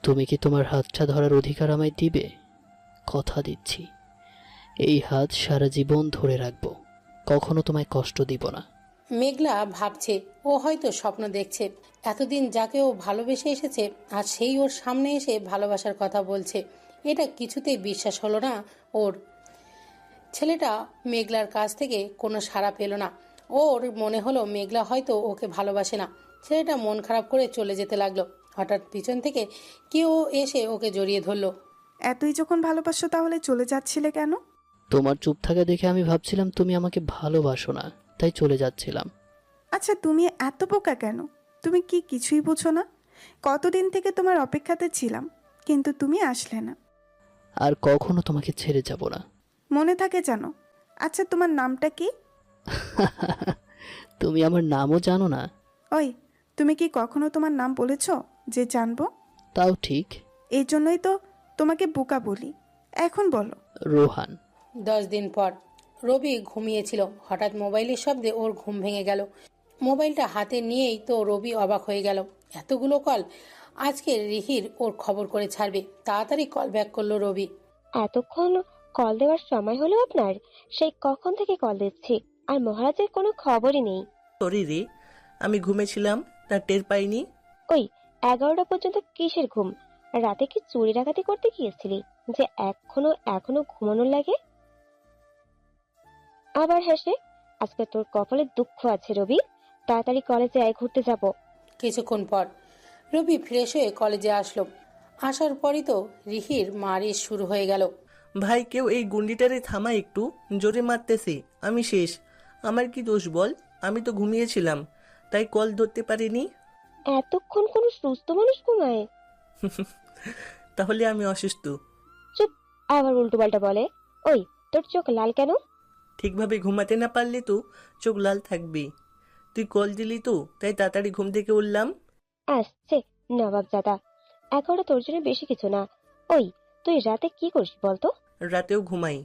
তুমি কি তোমার হাতটা ধরার অধিকার আমায় দিবে? কথা দিচ্ছি, এই হাত সারা জীবন ধরে রাখবো, কখনো তোমায় কষ্ট দিব না। মেঘলা ভাবছে ও হয়তো স্বপ্ন দেখছে। এতদিন যাকে ও ভালোবেসে এসেছে, আর সেই ওর সামনে এসে ভালোবাসার কথা বলছে। এটা কিছুতেই বিশ্বাস হলো না ওর। ছেলেটা মেঘলার কাছ থেকে কোনো সাড়া পেল না। ওর মনে হলো মেঘলা হয়তো ওকে ভালোবাসে না। ছেলেটা মন খারাপ করে চলে যেতে লাগলো। হঠাৎ পিছন থেকে কেউ এসে ওকে জড়িয়ে ধরলো। এতই যখন ভালোবাসো তাহলে চলে যাচ্ছিলে কেন? তোমার চুপ থাকা দেখে আমি ভাবছিলাম তুমি আমাকে ভালোবাসো না, তাই চলে যাচ্ছিলাম। আচ্ছা, তুমি এত বোকা কেন? তুমি কি কিছুই বুঝো না? কতদিন থেকে তোমার অপেক্ষাতে ছিলাম, কিন্তু তুমি আসলে না। আর কখনো তোমাকে ছেড়ে যাব না। মনে থাকে জানো? আচ্ছা, তোমার নামটা কি? তুমি আমার নামও জানো না? ওই, তুমি কি কখনো তোমার নাম বলেছ যে জানবো? তাও ঠিক। এই জন্যই তো তোমাকে বোকা বলি। এখন বলো। রোহান। 10 দিন পর রবি ঘুমিয়েছিল। হঠাৎ মোবাইলের শব্দে ওর ঘুম ভেঙে গেল। মোবাইলটা হাতে নিয়েই তো রবি অবাক হয়ে গেল। এতগুলো কল! আজকে রিহির ওর খবর করে ছাড়বে। তাড়াতাড়ি কল ব্যাক করলো রবি। এতক্ষণ কল দেওয়ার সময় হলো আপনার? সেই কখন থেকে কল দিচ্ছি, আর মহারাজের কোনো খবরই নেই। সরি রে, আমি ঘুমেছিলাম, তা টের পাইনি। ওই 11টা পর্যন্ত কিসের ঘুম? রাতে কি চুরি ডাকাতি করতে গিয়েছিলি যে এখনো ঘুমানোর লাগে? আবার হাসে। আজকে তোর কপালে দুঃখ আছে রবি। তাড়াতাড়ি কলেজে আয়, ঘুরতে যাব। কিছুক্ষণ পর রবি ফ্রেশ হয়ে কলেজে আসলো। আসার পরই তো রিহির মারিশ শুরু হয়ে গেল। ভাই, কেউ এই গুন্ডিটারে থামা, একটু জোরে মারতেছে। আমি শেষ। আমার কি দোষ বল? আমি তো ঘুমিয়েছিলাম, তাই কল ধরতে পারিনি। এতক্ষণ কোনো সুস্থ মানুষ ঘুমায়? তাহলে আমি অসুস্থ? চুপ, আবার উল্টো পাল্টা বলে। ওই, তোর চোখ লাল কেন? ঠিকভাবে ঘুমাতে না পারলে তো চোখ লাল থাকবে। তুই কল দিলি তো, তাই তাড়াতাড়ি ঘুম থেকে উঠলাম। আসছে নবাব দাদা। 11টা তোর জন্য বেশি কিছু না। ওই, তুই রাতে কি করিস বলতো? রাতেও ঘুমাই।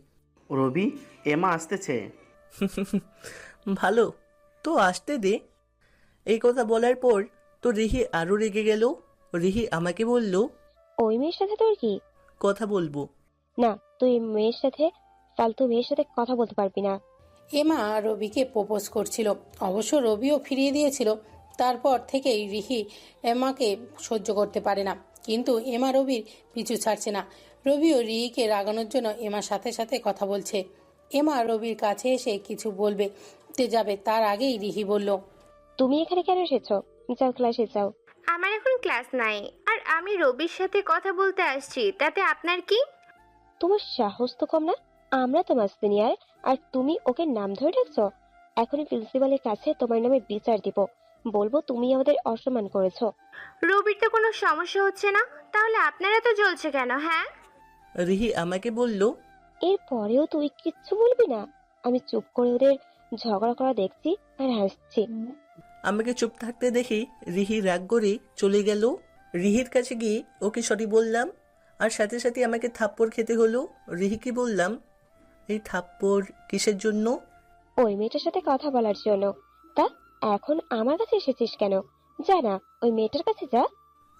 রবি, এমা আসতেছে। ভালো, তো আসতে দে। এই কথা বলার পর তো রিহি আরো রেগে গেল। রিহি আমাকে বলল, ওই মেয়ের সাথে তোর কি কথা বলবো না? তুই মেয়ের সাথে, ফালতু মেয়ের সাথে কথা বলতে পারবি না। এমা রবিকে প্রপোজ করছিল। অবশ্য রবিও ফিরিয়ে দিয়েছিল। তারপর থেকেই রিহি এমাকে সহ্য করতে পারে না। কিন্তু এমা রবির পিছু ছাড়ছে না। রবিও রিহিকে রাগানোর জন্য এমার সাথে সাথে কথা বলছে। এমা রবির কাছে এসে কিছু বলবে তে যাবে, তার আগেই রিহি বলল, তুমি এখানে কেন এসেছো? যাও, ক্লাসে যাও। আমার এখন ক্লাস নাই, আর আমি রবির সাথে কথা বলতে আসছি, তাতে আপনার কি? তোমার সাহস তো কম না। আমরা তোমার সিনিয়র, আর তুমি ওকে নাম ধরে ডাকছো? এখনই প্রিন্সিপালের কাছে তোমার নামে বিচার দিব। বলবো তুমি আমাদের অসম্মান করেছো। রবির তো কোনো সমস্যা হচ্ছে না, তাহলে আপনারা তো জ্বলছে কেন? হ্যাঁ, রিহি আমাকে বলল, এরপরেও তুই কিচ্ছু বলবি না? আমি চুপ করে ওদের ঝগড়া করা দেখছি আর হাসছি। আমাকে চুপ থাকতে দেখে রিহি রাগ করে চলে গেল। রিহির কাছে গিয়ে ওকে সরি বললাম, আর সাথে সাথে আমাকে থাপ্পড় খেতে হলো। রিহিকে বললাম, এই থাপ্পড় কিসের জন্য? ওই মেয়েটার সাথে কথা বলার জন্য। তা এখন আমার কাছে এসেছিস কেন? যা না, ওই মেয়েটার কাছে যা।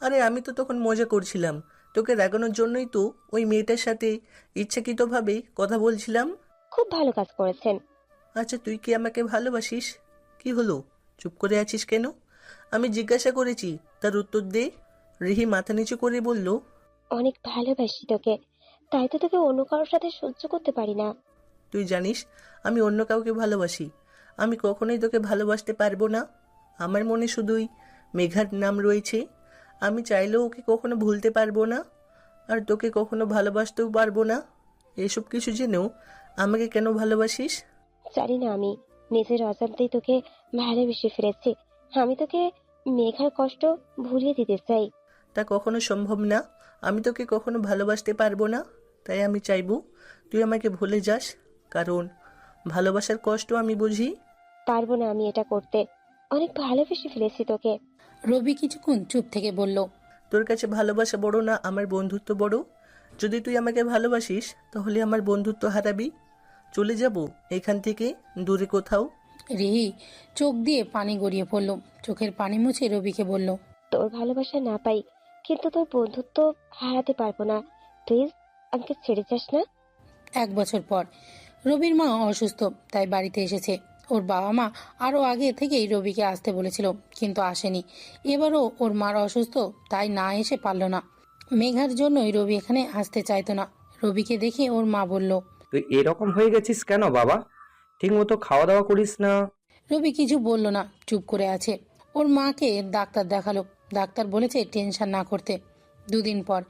আরে আমি তো তখন মজা করছিলাম, তোকে রাগানোর জন্যই তো ওই মেয়েটার সাথে ইচ্ছাকৃতভাবে কথা বলছিলাম। খুব ভালো কাজ করেছেন। আচ্ছা, তুই কি আমাকে ভালোবাসিস? কি হলো, চুপ করে আছিস কেন? আমি জিজ্ঞাসা করেছি, তার উত্তর দে। রিহি মাথা নিচু করে বলল, অনেক ভালোবাসি তোকে, তাই তো তোকে অন্য কারোর সাথে সহ্য করতে পারি না। তুই জানিস আমি অন্য কাউকে ভালোবাসি। আমি কখনোই তোকে ভালোবাসতে পারবো না। আমার মনে শুধুই মেঘার নাম রয়েছে। আমি চাইলেও ওকে কখনো ভুলতে পারবো না, আর তোকে কখনো ভালোবাসতেও পারবো না। এসব কিছু জেনেও আমাকে কেন ভালোবাসিস? জানি না, আমি নিজের অজান্তেই তোকে ভালোবেসে ফেলেছি। আমি তোকে মেঘার কষ্ট ভুলিয়ে দিতে চাই। তা কখনো সম্ভব না। আমি তোকে কখনো ভালোবাসতে পারবো না। তাই আমি চাইবো তুই আমাকে ভুলে যাস, কারণ ভালোবাসার কষ্ট আমি বুঝি। পারবো না আমি এটা করতে। অনেক ভালোবেসে ফেলেছি তোকে। রবি কিছুক্ষণ চুপ থেকে বলল, তোর কাছে ভালোবাসা বড় না আমার বন্ধুত্ব বড়? যদি তুই আমাকে ভালোবাসিস তাহলে আমার বন্ধুত্ব হারাবি। চলে যাব এখান থেকে দূরে কোথাও। রিহি চোখ দিয়ে পানি গড়িয়ে পড়ল। চোখের পানি মুছে রবিকে বলল, তোর ভালোবাসা না পাই, কিন্তু তোর বন্ধুত্ব হারাতে পারবো না। প্লিজ আমাকে ছেড়ে যাস না। 1 বছর পর রবির মা অসুস্থ, তাই বাড়িতে এসেছে। ওর বাবা মা আরও আগে থেকেই রবিকে আসতে বলেছিল, কিন্তু আসেনি। এবারও ওর মার অসুস্থ, তাই না এসে পারল না। মেঘার জন্যই রবি এখানে আসতে চাইতো না। রবিকে দেখে ওর মা বলল, তুই এরকম হয়ে গেছিস কেন বাবা? ঠিক মতো খাওয়া দাওয়া করিস না। রবি কিছু বলল না, চুপ করে আছে। ওর মাকে ডাক্তার দেখালো। ডাক্তার বলেছে টেনশন না করতে। 2 দিন পর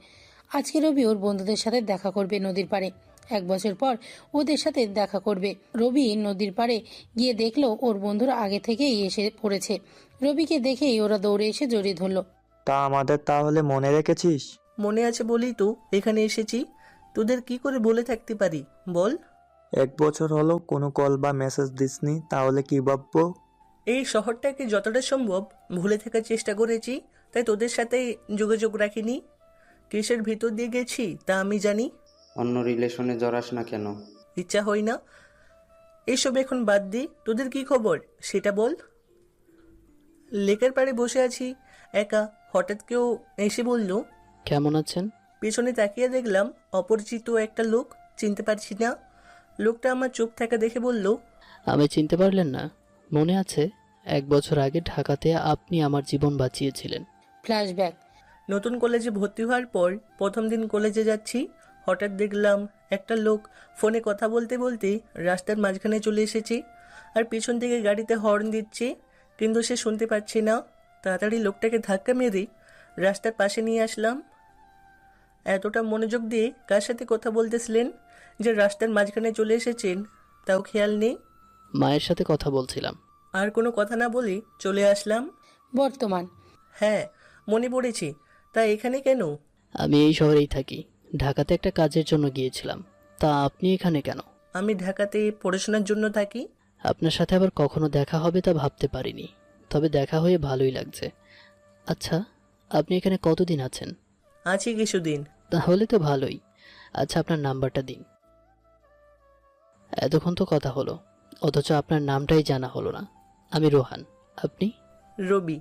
আজকে রবি ওর বন্ধুদের সাথে দেখা করবে নদীর পাড়ে। 1 বছর পর ওদের সাথে দেখা করবে। রবি নদীর পাড়ে গিয়ে দেখলো ওর বন্ধুরা আগে থেকেই এসে পড়েছে। রবিকে দেখেই ওরা দৌড়ে এসে জড়িয়ে ধরলো। তা আমাদের তাহলে মনে রেখেছিস? মনে আছে বলেই তো এখানে এসেছি, তোদের কি করে বলে থাকতে পারি বল? 1 বছর হলো কোনো কল বা মেসেজ দিসনি, তাহলে কি ভাববো? এই শহরটাকে যতটা সম্ভব ভুলে থাকার চেষ্টা করেছি, তাই তোদের সাথে যোগাযোগ রাখিনি। কেসের ভিতর দিয়ে গেছি তা আমি জানি। অন্য রিলেশনে জড়াস না কেন? ইচ্ছা হয় না। এইসব এখন বাদ দি, তোদের কি খবর সেটা বল। লেকের পাড়ে বসে আছি একা, হঠাৎ কেউ এসে বলল, কেমন আছেন? পেছনে তাকিয়ে দেখলাম অপরিচিত একটা লোক, চিনতে পারছি না। লোকটা আমার চুপ থাকা দেখে বলল, আমি চিনতে পারলেন না? মনে আছে 1 বছর আগে ঢাকাতে আপনি আমার জীবন বাঁচিয়েছিলেন। ফ্ল্যাশব্যাক। নতুন কলেজে ভর্তি হওয়ার পর প্রথম দিন কলেজে যাচ্ছি, হঠাৎ দেখলাম একটা লোক ফোনে কথা বলতে বলতে রাস্তার মাঝখানে চলে এসেছে আর পিছন থেকে গাড়িতে হর্ন দিচ্ছে, কিন্তু সে শুনতে পাচ্ছে না। তাড়াতাড়ি লোকটাকে ধাক্কা মেরে রাস্তার পাশে নিয়ে আসলাম। এতটা মনোযোগ দিয়ে কার সাথে কথা বলতেছিলেন যে রাস্তার মাঝখানে চলে এসেছেন তাও খেয়াল নেই। মায়ের সাথে কথা বলছিলাম। আর কোনো কথা না বলে চলে আসলাম। বর্তমান। হ্যাঁ মনে পড়েছে, তা এখানে কেন? আমি এই শহরেই থাকি, ঢাকাতে একটা কাজের জন্য গিয়েছিলাম। তা আপনি এখানে কেন? আমি ঢাকাতে পড়াশোনার জন্য থাকি। আপনার সাথে আবার কখনো দেখা হবে তা ভাবতে পারিনি, তবে দেখা হয়ে ভালোই লাগছে। আচ্ছা, আপনি এখানে কতদিন আছেন? আছি কিছুদিন। তাহলে তো ভালোই। আচ্ছা, আপনার নাম্বারটা দিন। এতক্ষণ তো কথা হলো, অথচ আপনার নামটাই জানা হলো না। আমি রোহান, আপনি? রবি।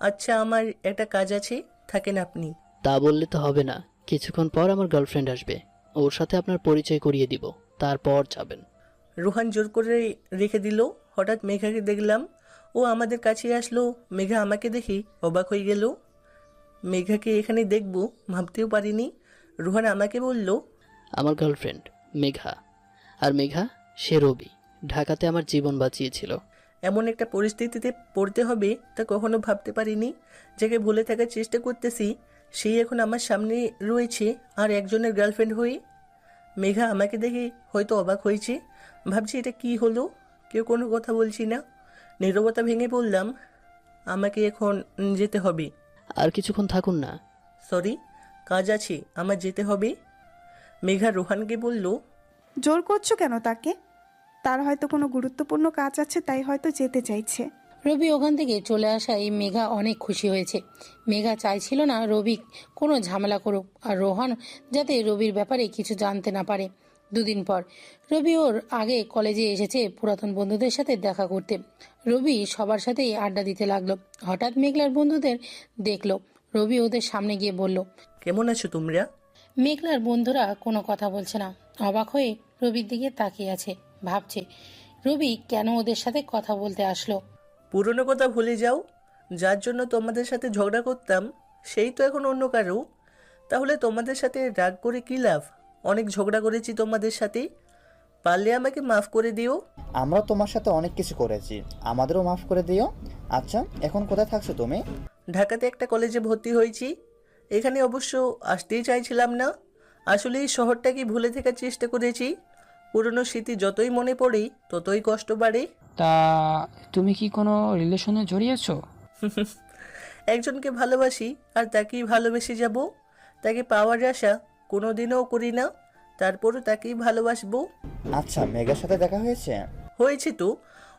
আচ্ছা আমার একটা কাজ আছে, থাকেন আপনি? তা বললে তো হবে না, কিছুক্ষণ পর আমার গার্লফ্রেন্ড আসবে, ওর সাথে আপনার পরিচয় করিয়ে দিব, তারপর যাবেন। রোহান জোর করে রেখে দিল। হঠাৎ মেঘাকে দেখলাম, ও আমাদের কাছে আসলো। মেঘা আমাকে দেখি অবাক হয়ে গেল। মেঘাকে এখানে দেখব ভাবতেও পারিনি। রোহান আমাকে বলল, আমার গার্লফ্রেন্ড মেঘা। আর মেঘা সে রবি, ঢাকাতে আমার জীবন বাঁচিয়েছিল। এমন একটা পরিস্থিতিতে পড়তে হবে তা কখনো ভাবতে পারিনি। যাকে ভুলে থাকার চেষ্টা করতেছি সেই এখন আমার সামনে রয়েছে আর একজনের গার্লফ্রেন্ড হয়ে। মেঘা আমাকে দেখে হয়তো অবাক হয়েছে, ভাবছি এটা কি হলো। কেউ কোনো কথা বলছি না, নীরবতা ভেঙে বললাম, আমাকে এখন যেতে হবে। আর কিছুক্ষণ থাকুন না। সরি, কাজ আছে, আমার যেতে হবে। মেঘা রোহানকে বলল, জোর করছো কেন তাকে? তার হয়তো কোনো গুরুত্বপূর্ণ কাজ আছে, তাই হয়তো যেতে চাইছে। রবি ওখান থেকে চলে আসায় মেঘা অনেক খুশি হয়েছে। মেঘা চাইছিল না রবি কোনো ঝামেলা করুক আর রোহান যাতে রবির ব্যাপারে কিছু জানতে না পারে। 2 দিন পর রবি ওর আগে কলেজে এসেছে পুরাতন বন্ধুদের সাথে দেখা করতে। রবি সবার সাথেই আড্ডা দিতে লাগলো। হঠাৎ মেঘলার বন্ধুদের দেখলো। রবি ওদের সামনে গিয়ে বলল, কেমন আছো তোমরা? মেঘলার বন্ধুরা কোনো কথা বলছে না, অবাক হয়ে রবির দিকে তাকিয়ে আছে, ভাবছে রবি কেন ওদের সাথে কথা বলতে আসলো। পুরনো কথা ভুলে যাও, যার জন্য তোমাদের সাথে ঝগড়া করতাম সেই তো এখন অন্য কারো। তাহলে তোমাদের সাথে রাগ করে কী লাভ? অনেক ঝগড়া করেছি তোমাদের সাথে, পারলে আমাকে মাফ করে দিও। আমরা তোমার সাথে অনেক কিছু করেছি, আমাদেরও মাফ করে দিও। আচ্ছা এখন কোথায় থাকছো তুমি? ঢাকাতে একটা কলেজে ভর্তি হয়েছি। এখানে অবশ্য আসতেই চাইছিলাম না, আসলে এই শহরটাকে ভুলে থাকার চেষ্টা করেছি। পুরনো স্মৃতি যতই মনে পড়ে ততই কষ্ট বাড়ে। তা তুমি কি কোনো রিলেশনে জড়িয়েছো? একজনকে ভালোবাসি আর তাকেই ভালোবেসে যাব। তাকে পাওয়ার আশা কোনোদিনও করি না, তারপরও তাকেই ভালোবাসবো। আচ্ছা মেঘার সাথে দেখা হয়েছে? হয়েছে তো,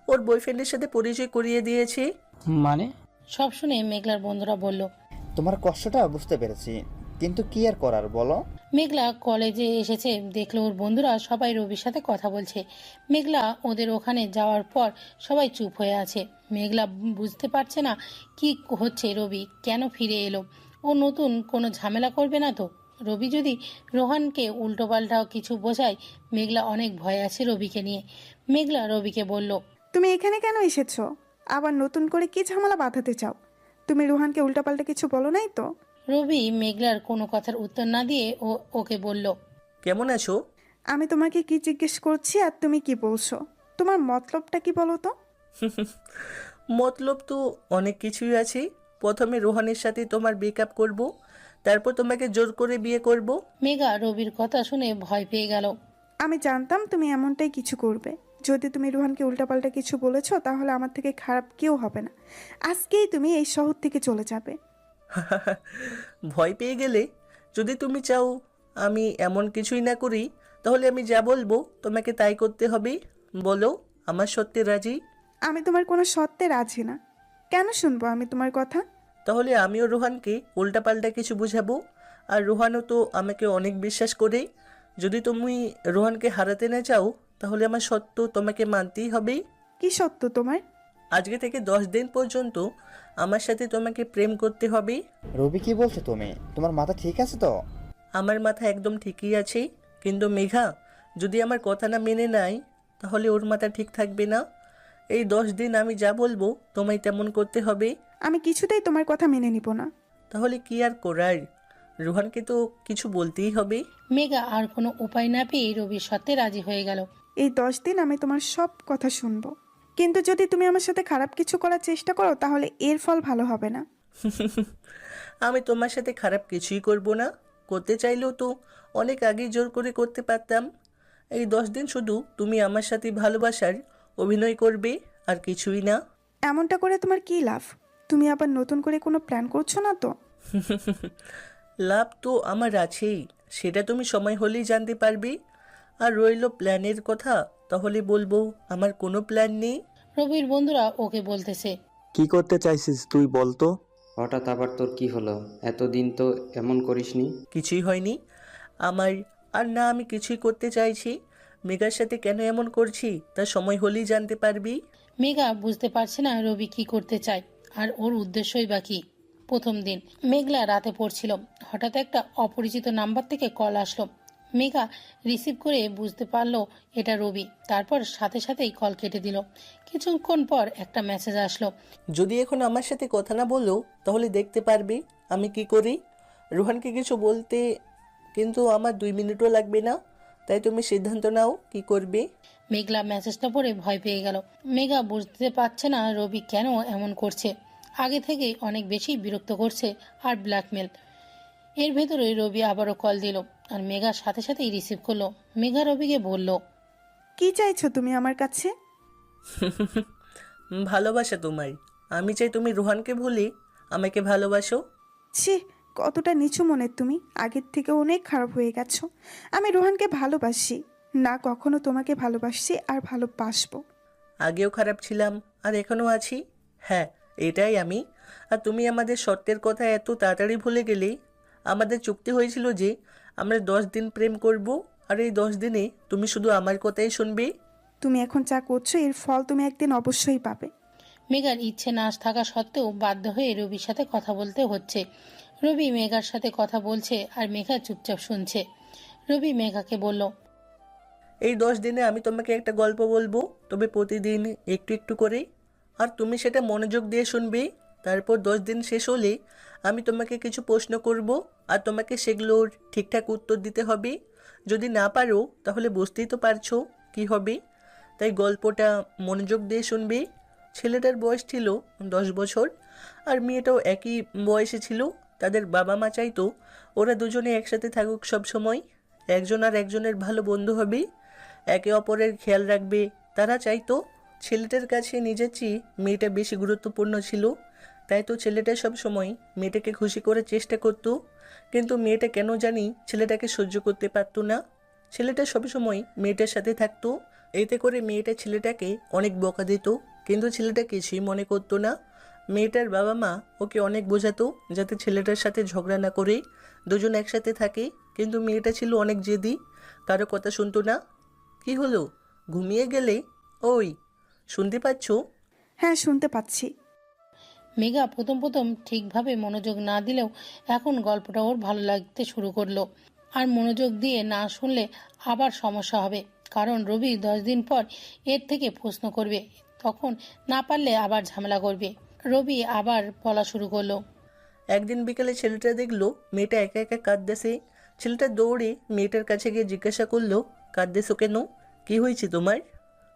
ওর বয়ফ্রেন্ডের সাথে পরিচয় করিয়ে দিয়েছে। মানে? সব শুনে মেঘলার বন্ধুরা বলল, তোমার কষ্টটা বুঝতে পেরেছি, কিন্তু কি আর করার বলো। মেঘলা কলেজে এসেছে, দেখলো ওর বন্ধুরা সবাই রবির সাথে কথা বলছে। মেঘলা ওদের ওখানে যাওয়ার পর সবাই চুপ হয়ে আছে। মেঘলা বুঝতে পারছে না কি হচ্ছে, রবি কেন ফিরে এলো। ও নতুন কোনো ঝামেলা করবে না তো? রবি যদি রোহানকে উল্টোপাল্টা কিছু বোঝায়, মেঘলা অনেক ভয় আছে রবিকে নিয়ে। মেঘলা রবিকে বলল, তুমি এখানে কেন এসেছো? আবার নতুন করে কি ঝামেলা বাঁধাতে চাও? তুমি রোহানকে উল্টাপাল্টা কিছু বলো নাই তো? রবি মেঘলার কোনো কথার উত্তর না দিয়ে ওকে বলল, কেমন আছো? আমি তোমাকে কি জিজ্ঞেস করছি আর তুমি কি বলছো? তোমার মতলবটা কি বলো তো? মতলব তো অনেক কিছুই আছে। প্রথমে রোহানের সাথে তোমার ব্রেকআপ করব, তারপর তোমাকে জোর করে বিয়ে করব। মেঘা রবির কথা শুনে ভয় পেয়ে গেল। আমি জানতাম তুমি এমনটাই কিছু করবে। যদি তুমি রোহানকে উল্টাপাল্টা কিছু বলেছো তাহলে আমার থেকে খারাপ কেউ হবে না। আজকেই তুমি এই শহর থেকে চলে যাবে। ভয় পেয়ে গেলে? যদি তুমি চাও আমি এমন কিছুই না করি, তাহলে আমি যা বলবো তোমাকে তাই করতে হবে। বলো, আমার সত্যি রাজি? আমি তোমার কোনো শর্তে রাজি না। কেন শুনবো আমি তোমার কথা? তাহলে আমিও রোহানকে উল্টাপাল্টা কিছু বুঝাবো। আর রোহানও তো আমাকে অনেক বিশ্বাস করে। যদি তুমি রোহানকে হারাতে না চাও, তাহলে আমার সত্য তোমাকে মানতেই হবে। কি সত্য তোমার? আজকে থেকে 10 দিন পর্যন্ত আমার সাথে তোমাকে প্রেম করতে হবে। রবি কি বলছো তুমি? তোমার মাথা ঠিক আছে তো? আমার মাথা একদম ঠিকই আছে, কিন্তু মেঘা যদি আমার কথা না মেনে নেয়, তাহলে ওর মাথা ঠিক থাকবে না। এই 10 দিন আমি যা বলবো তোমায় তেমন করতে হবে। আমি কিছুতেই তোমার কথা মেনে নিব না। তাহলে কি আর করার, রোহানকে তো কিছু বলতেই হবে। মেঘা আর কোনো উপায় না পেয়ে রবির শর্তে রাজি হয়ে গেল। এই 10 দিন আমি তোমার সব কথা শুনবো, কিন্তু যদি তুমি আমার সাথে খারাপ কিছু করার চেষ্টা করো তাহলে এর ফল ভালো হবে না। আমি তোমার সাথে খারাপ কিছুই করব না। করতে চাইলেও তো অনেক আগেই জোর করে করতে পারতাম। এই 10 দিন শুধু তুমি আমার সাথে ভালোবাসার অভিনয় করবে, আর কিছুই না। এমনটা করে তোমার কি লাভ? তুমি আবার নতুন করে কোনো প্ল্যান করছো না তো? লাভ তো আমার আছেই, সেটা তুমি সময় হলেই জানতে পারবে। আর রইল প্ল্যানের কথা, তাহলে বলবো আমার কোনো প্ল্যান নেই। রবির বন্ধুরা ওকে বলতেছে, কি করতে চাইছিস তুই বল তো? হঠাৎ আবার তোর কি হলো? এতদিন তো এমন করিসনি। কিছুই হয়নি আমার। আর না আমি কিছুই করতে চাইছি। মেঘার সাথে কেন এমন করছি তা সময় হলেই জানতে পারবি। মেঘা বুঝতে পারছে না রবি কি করতে চায় আর ওর উদ্দেশ্যই বা কি। প্রথম দিন মেঘলা রাতে পড়ছিল, হঠাৎ একটা অপরিচিত নাম্বার থেকে কল আসলো। মেঘা রিসিভ করে বুঝতে পারলো এটা রবি, তারপর সাথে সাথেই কল কেটে দিল। কিছুক্ষণ পর একটা মেসেজ আসলো। যদি এখন আমার সাথে কথা না বলো, তাহলে দেখতে পারবি আমি কি করি। রোহানকে কিছু বলতে কিন্তু আমার 2 মিনিটও লাগবে না, তাই তুমি সিদ্ধান্ত নাও কি করবে। মেঘলা মেসেজটা পড়ে ভয় পেয়ে গেল। মেঘা বুঝতে পারছে না রবি কেন এমন করছে। আগে থেকেই অনেক বেশি বিরক্ত করছে আর ব্ল্যাকমেল। এর ভেতরে রবি আবারও কল দিল আর মেঘার সাথে সাথেই রিসিভ করলো। মেঘা রবিকে বলল, কি চাইছো তুমি আমার কাছে? ভালোবাসা তোমায়। আমি চাই তুমি রোহানকে ভুলে আমাকে ভালোবাসো। ছি, কতটা নিচু মনের তুমি। আগের থেকে অনেক খারাপ হয়ে গেছো। আমি রোহানকে ভালোবাসি না, কখনো তোমাকে ভালোবাসছি আর ভালোবাসবো। আগেও খারাপ ছিলাম আর এখনও আছি। হ্যাঁ, এটাই আমি। আর তুমি আমাদের শর্তের কথা এত তাড়াতাড়ি ভুলে গেলে। আমাদের চুক্তি হয়েছিল যে আমরা 10 দিন প্রেম করব, আর এই 10 দিনে তুমি শুধু আমার কথাই শুনবে। তুমি এখন যা করছো এর ফল তুমি একদিন অবশ্যই পাবে। মেঘার ইচ্ছে না থাকা সত্ত্বেও বাধ্য হয়ে রবির সাথে কথা বলতে হচ্ছে। রবি মেঘার সাথে কথা বলছে আর মেঘা চুপচাপ শুনছে। রবি মেঘাকে বলল, এই 10 দিনে আমি তোমাকে একটা গল্প বলবো, তবে প্রতিদিন একটু একটু করে। আর তুমি সেটা মনোযোগ দিয়ে শুনবে। তারপর 10 দিন শেষ হলে আমি তোমাকে কিছু প্রশ্ন করব, আর তোমাকে সেগুলোর ঠিকঠাক উত্তর দিতে হবে। যদি না পারো তাহলে বুঝতেই তো পারছো কি হবে। তাই গল্পটা মনোযোগ দিয়ে শুনবে। ছেলেটার বয়স ছিল 10 বছর, আর মেয়েটাও একই বয়সে ছিল। তাদের বাবা মা চাইতো ওরা দুজনে একসাথে থাকুক সব সময়। একজন আর একজনের ভালো বন্ধু হবে, একে অপরের খেয়াল রাখবে। তারা চাইতো। ছেলেটার কাছে নিজের চেয়ে মেয়েটা বেশি গুরুত্বপূর্ণ ছিল, তাই তো ছেলেটা সব সময় মেয়েটাকে খুশি করার চেষ্টা করতো। কিন্তু মেয়েটা কেন জানি ছেলেটাকে সহ্য করতে পারতো না। ছেলেটা সবসময় মেয়েটার সাথে থাকতো, এতে করে মেয়েটা ছেলেটাকে অনেক বকা দিত, কিন্তু ছেলেটা কিছুই মনে করতো না। মেয়েটার বাবা মা ওকে অনেক বোঝাতো যাতে ছেলেটার সাথে ঝগড়া না করে দুজন একসাথে থাকে, কিন্তু মেয়েটা ছিল অনেক জেদি, কারো কথা শুনতো না। কি হলো, ঘুমিয়ে গেলে? ওই, শুনতে পাচ্ছ? হ্যাঁ, শুনতে পাচ্ছি। মেঘা প্রথম প্রথম ঠিকভাবে মনোযোগ না দিলেও এখন গল্পটা ওর ভালো লাগতে শুরু করলো। আর মনোযোগ দিয়ে না শুনলে আবার সমস্যা হবে, কারণ রবি 10 দিন পর এর থেকে প্রশ্ন করবে, তখন না পারলে আবার ঝামেলা করবে। রবি আবার বলা শুরু করলো। একদিন বিকেলে ছেলেটা দেখলো মেয়েটা একা একা কাঁদতেছে। ছেলেটা দৌড়ে মেয়েটার কাছে গিয়ে জিজ্ঞাসা করলো, কাঁদতেছো কেন? কি হয়েছে তোমার?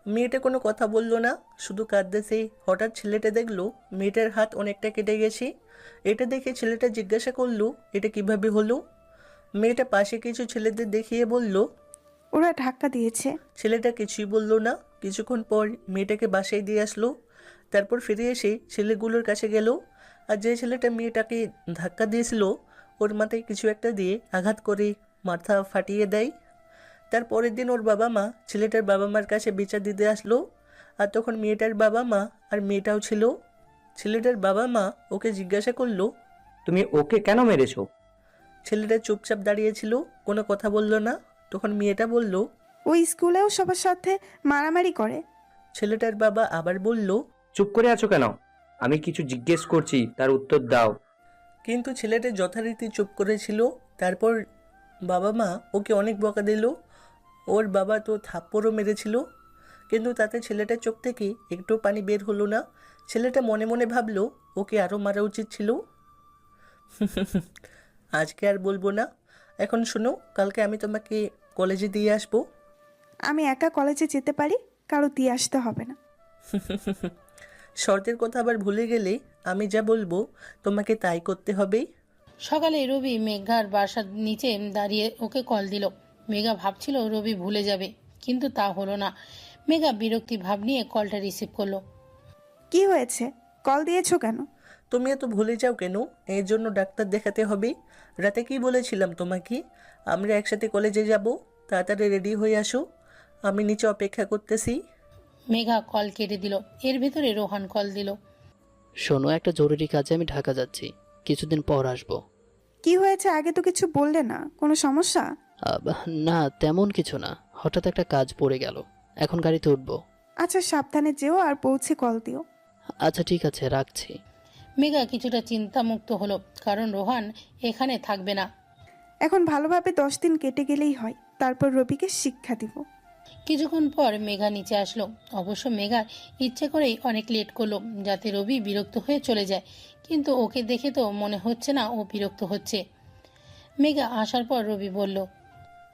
মেয়েটা কোনো কথা বললো না, শুধু কাঁদতেছে। হঠাৎ ছেলেটা দেখলো মেয়েটার হাত অনেকটা কেটে গেছে। এটা দেখে ছেলেটা জিজ্ঞাসা করলো, এটা কিভাবে হলো? মেয়েটা পাশে কিছু ছেলেদের দেখিয়ে বলল, ওরা ধাক্কা দিয়েছে। ছেলেটা কিছুই বলল না। কিছুক্ষণ পর মেয়েটাকে বাসায় দিয়ে আসলো। তারপর ফিরে এসে ছেলেগুলোর কাছে গেল। আর যে ছেলেটা মেয়েটাকে ধাক্কা দিয়েছিল ওর মাথায় কিছু একটা দিয়ে আঘাত করে মাথা ফাটিয়ে দেয়। তার পরের দিন ওর বাবা মা ছেলেটার বাবা মার কাছে বিচার দিতে আসলো। আর তখন মেয়েটার বাবা মা আর মেয়েটাও ছিল। ছেলেটার বাবা মা ওকে জিজ্ঞাসা করলো, তুমি ওকে কেন মেরেছো? ছেলেটা চুপচাপ দাঁড়িয়েছিল, কোনো কথা বলল না। তখন মেয়েটা বলল, ওই স্কুলেও সবার সাথে মারামারি করে। ছেলেটার বাবা আবার বলল, চুপ করে আছো কেন? আমি কিছু জিজ্ঞেস করছি, তার উত্তর দাও। কিন্তু ছেলেটা যথারীতি চুপ করেছিল। তারপর বাবা মা ওকে অনেক বকা দিল। ওর বাবা তো থাপ্পড়ও মেরেছিল, কিন্তু তাতে ছেলেটার চোখ থেকে একটু পানি বের হলো না। ছেলেটা মনে মনে ভাবলো ওকে আরও মারা উচিত ছিল। আজকে আর বলবো না। এখন শোনো, কালকে আমি তোমাকে কলেজে দিয়ে আসবো। আমি একা কলেজে যেতে পারি, কারো দিয়ে আসতে হবে না। শর্তের কথা আবার ভুলে গেলে আমি যা বলবো তোমাকে তাই করতে হবে। সকালে রবি মেঘার বাসার নিচে দাঁড়িয়ে ওকে কল দিল। মেঘা ভাবছিল রবি ভুলে যাবে, কিন্তু তা হলো না। মেঘা বিরক্তি ভাব নিয়ে কলটা রিসিভ করলো। কি হয়েছে, কল দিয়েছো কেন? তুমি এত ভুলে যাও কেন? এর জন্য ডাক্তার দেখাতে হবে। রাতে কি বলেছিলাম তোমাকে? আমরা একসাথে কলেজে যাব। তাড়াতাড়ি রেডি হয়ে আসো, আমি নিচে অপেক্ষা করতেছি। মেঘা কল কেটে দিল। এর ভিতরে রোহান কল দিল। শোনো, একটা জরুরি কাজে আমি ঢাকা যাচ্ছি, কিছুদিন পর আসবো। কি হয়েছে, আগে তো কিছু বললে না। কোনো সমস্যা? না, তেমন কিছু না, হঠাৎ একটা কাজ পড়ে গেল, এখন গাড়িতে উঠবো। আচ্ছা, সাবধানে যেও আর পৌঁছে কল দিও। আচ্ছা ঠিক আছে, রাখছি। মেঘা কিছুটা চিন্তামুক্ত হলো, কারণ রোহান এখানে থাকবে না। এখন ভালোভাবে 10 দিন কেটে গেলেই হয়, তারপর রবিকে শিক্ষা দিব। কিছুক্ষণ পর মেঘা নিচে আসলো। অবশ্য মেঘা ইচ্ছে করেই অনেক লেট করলো, যাতে রবি বিরক্ত হয়ে চলে যায়। কিন্তু ওকে দেখে তো মনে হচ্ছে না ও বিরক্ত হচ্ছে। মেঘা আসার পর রবি বলল,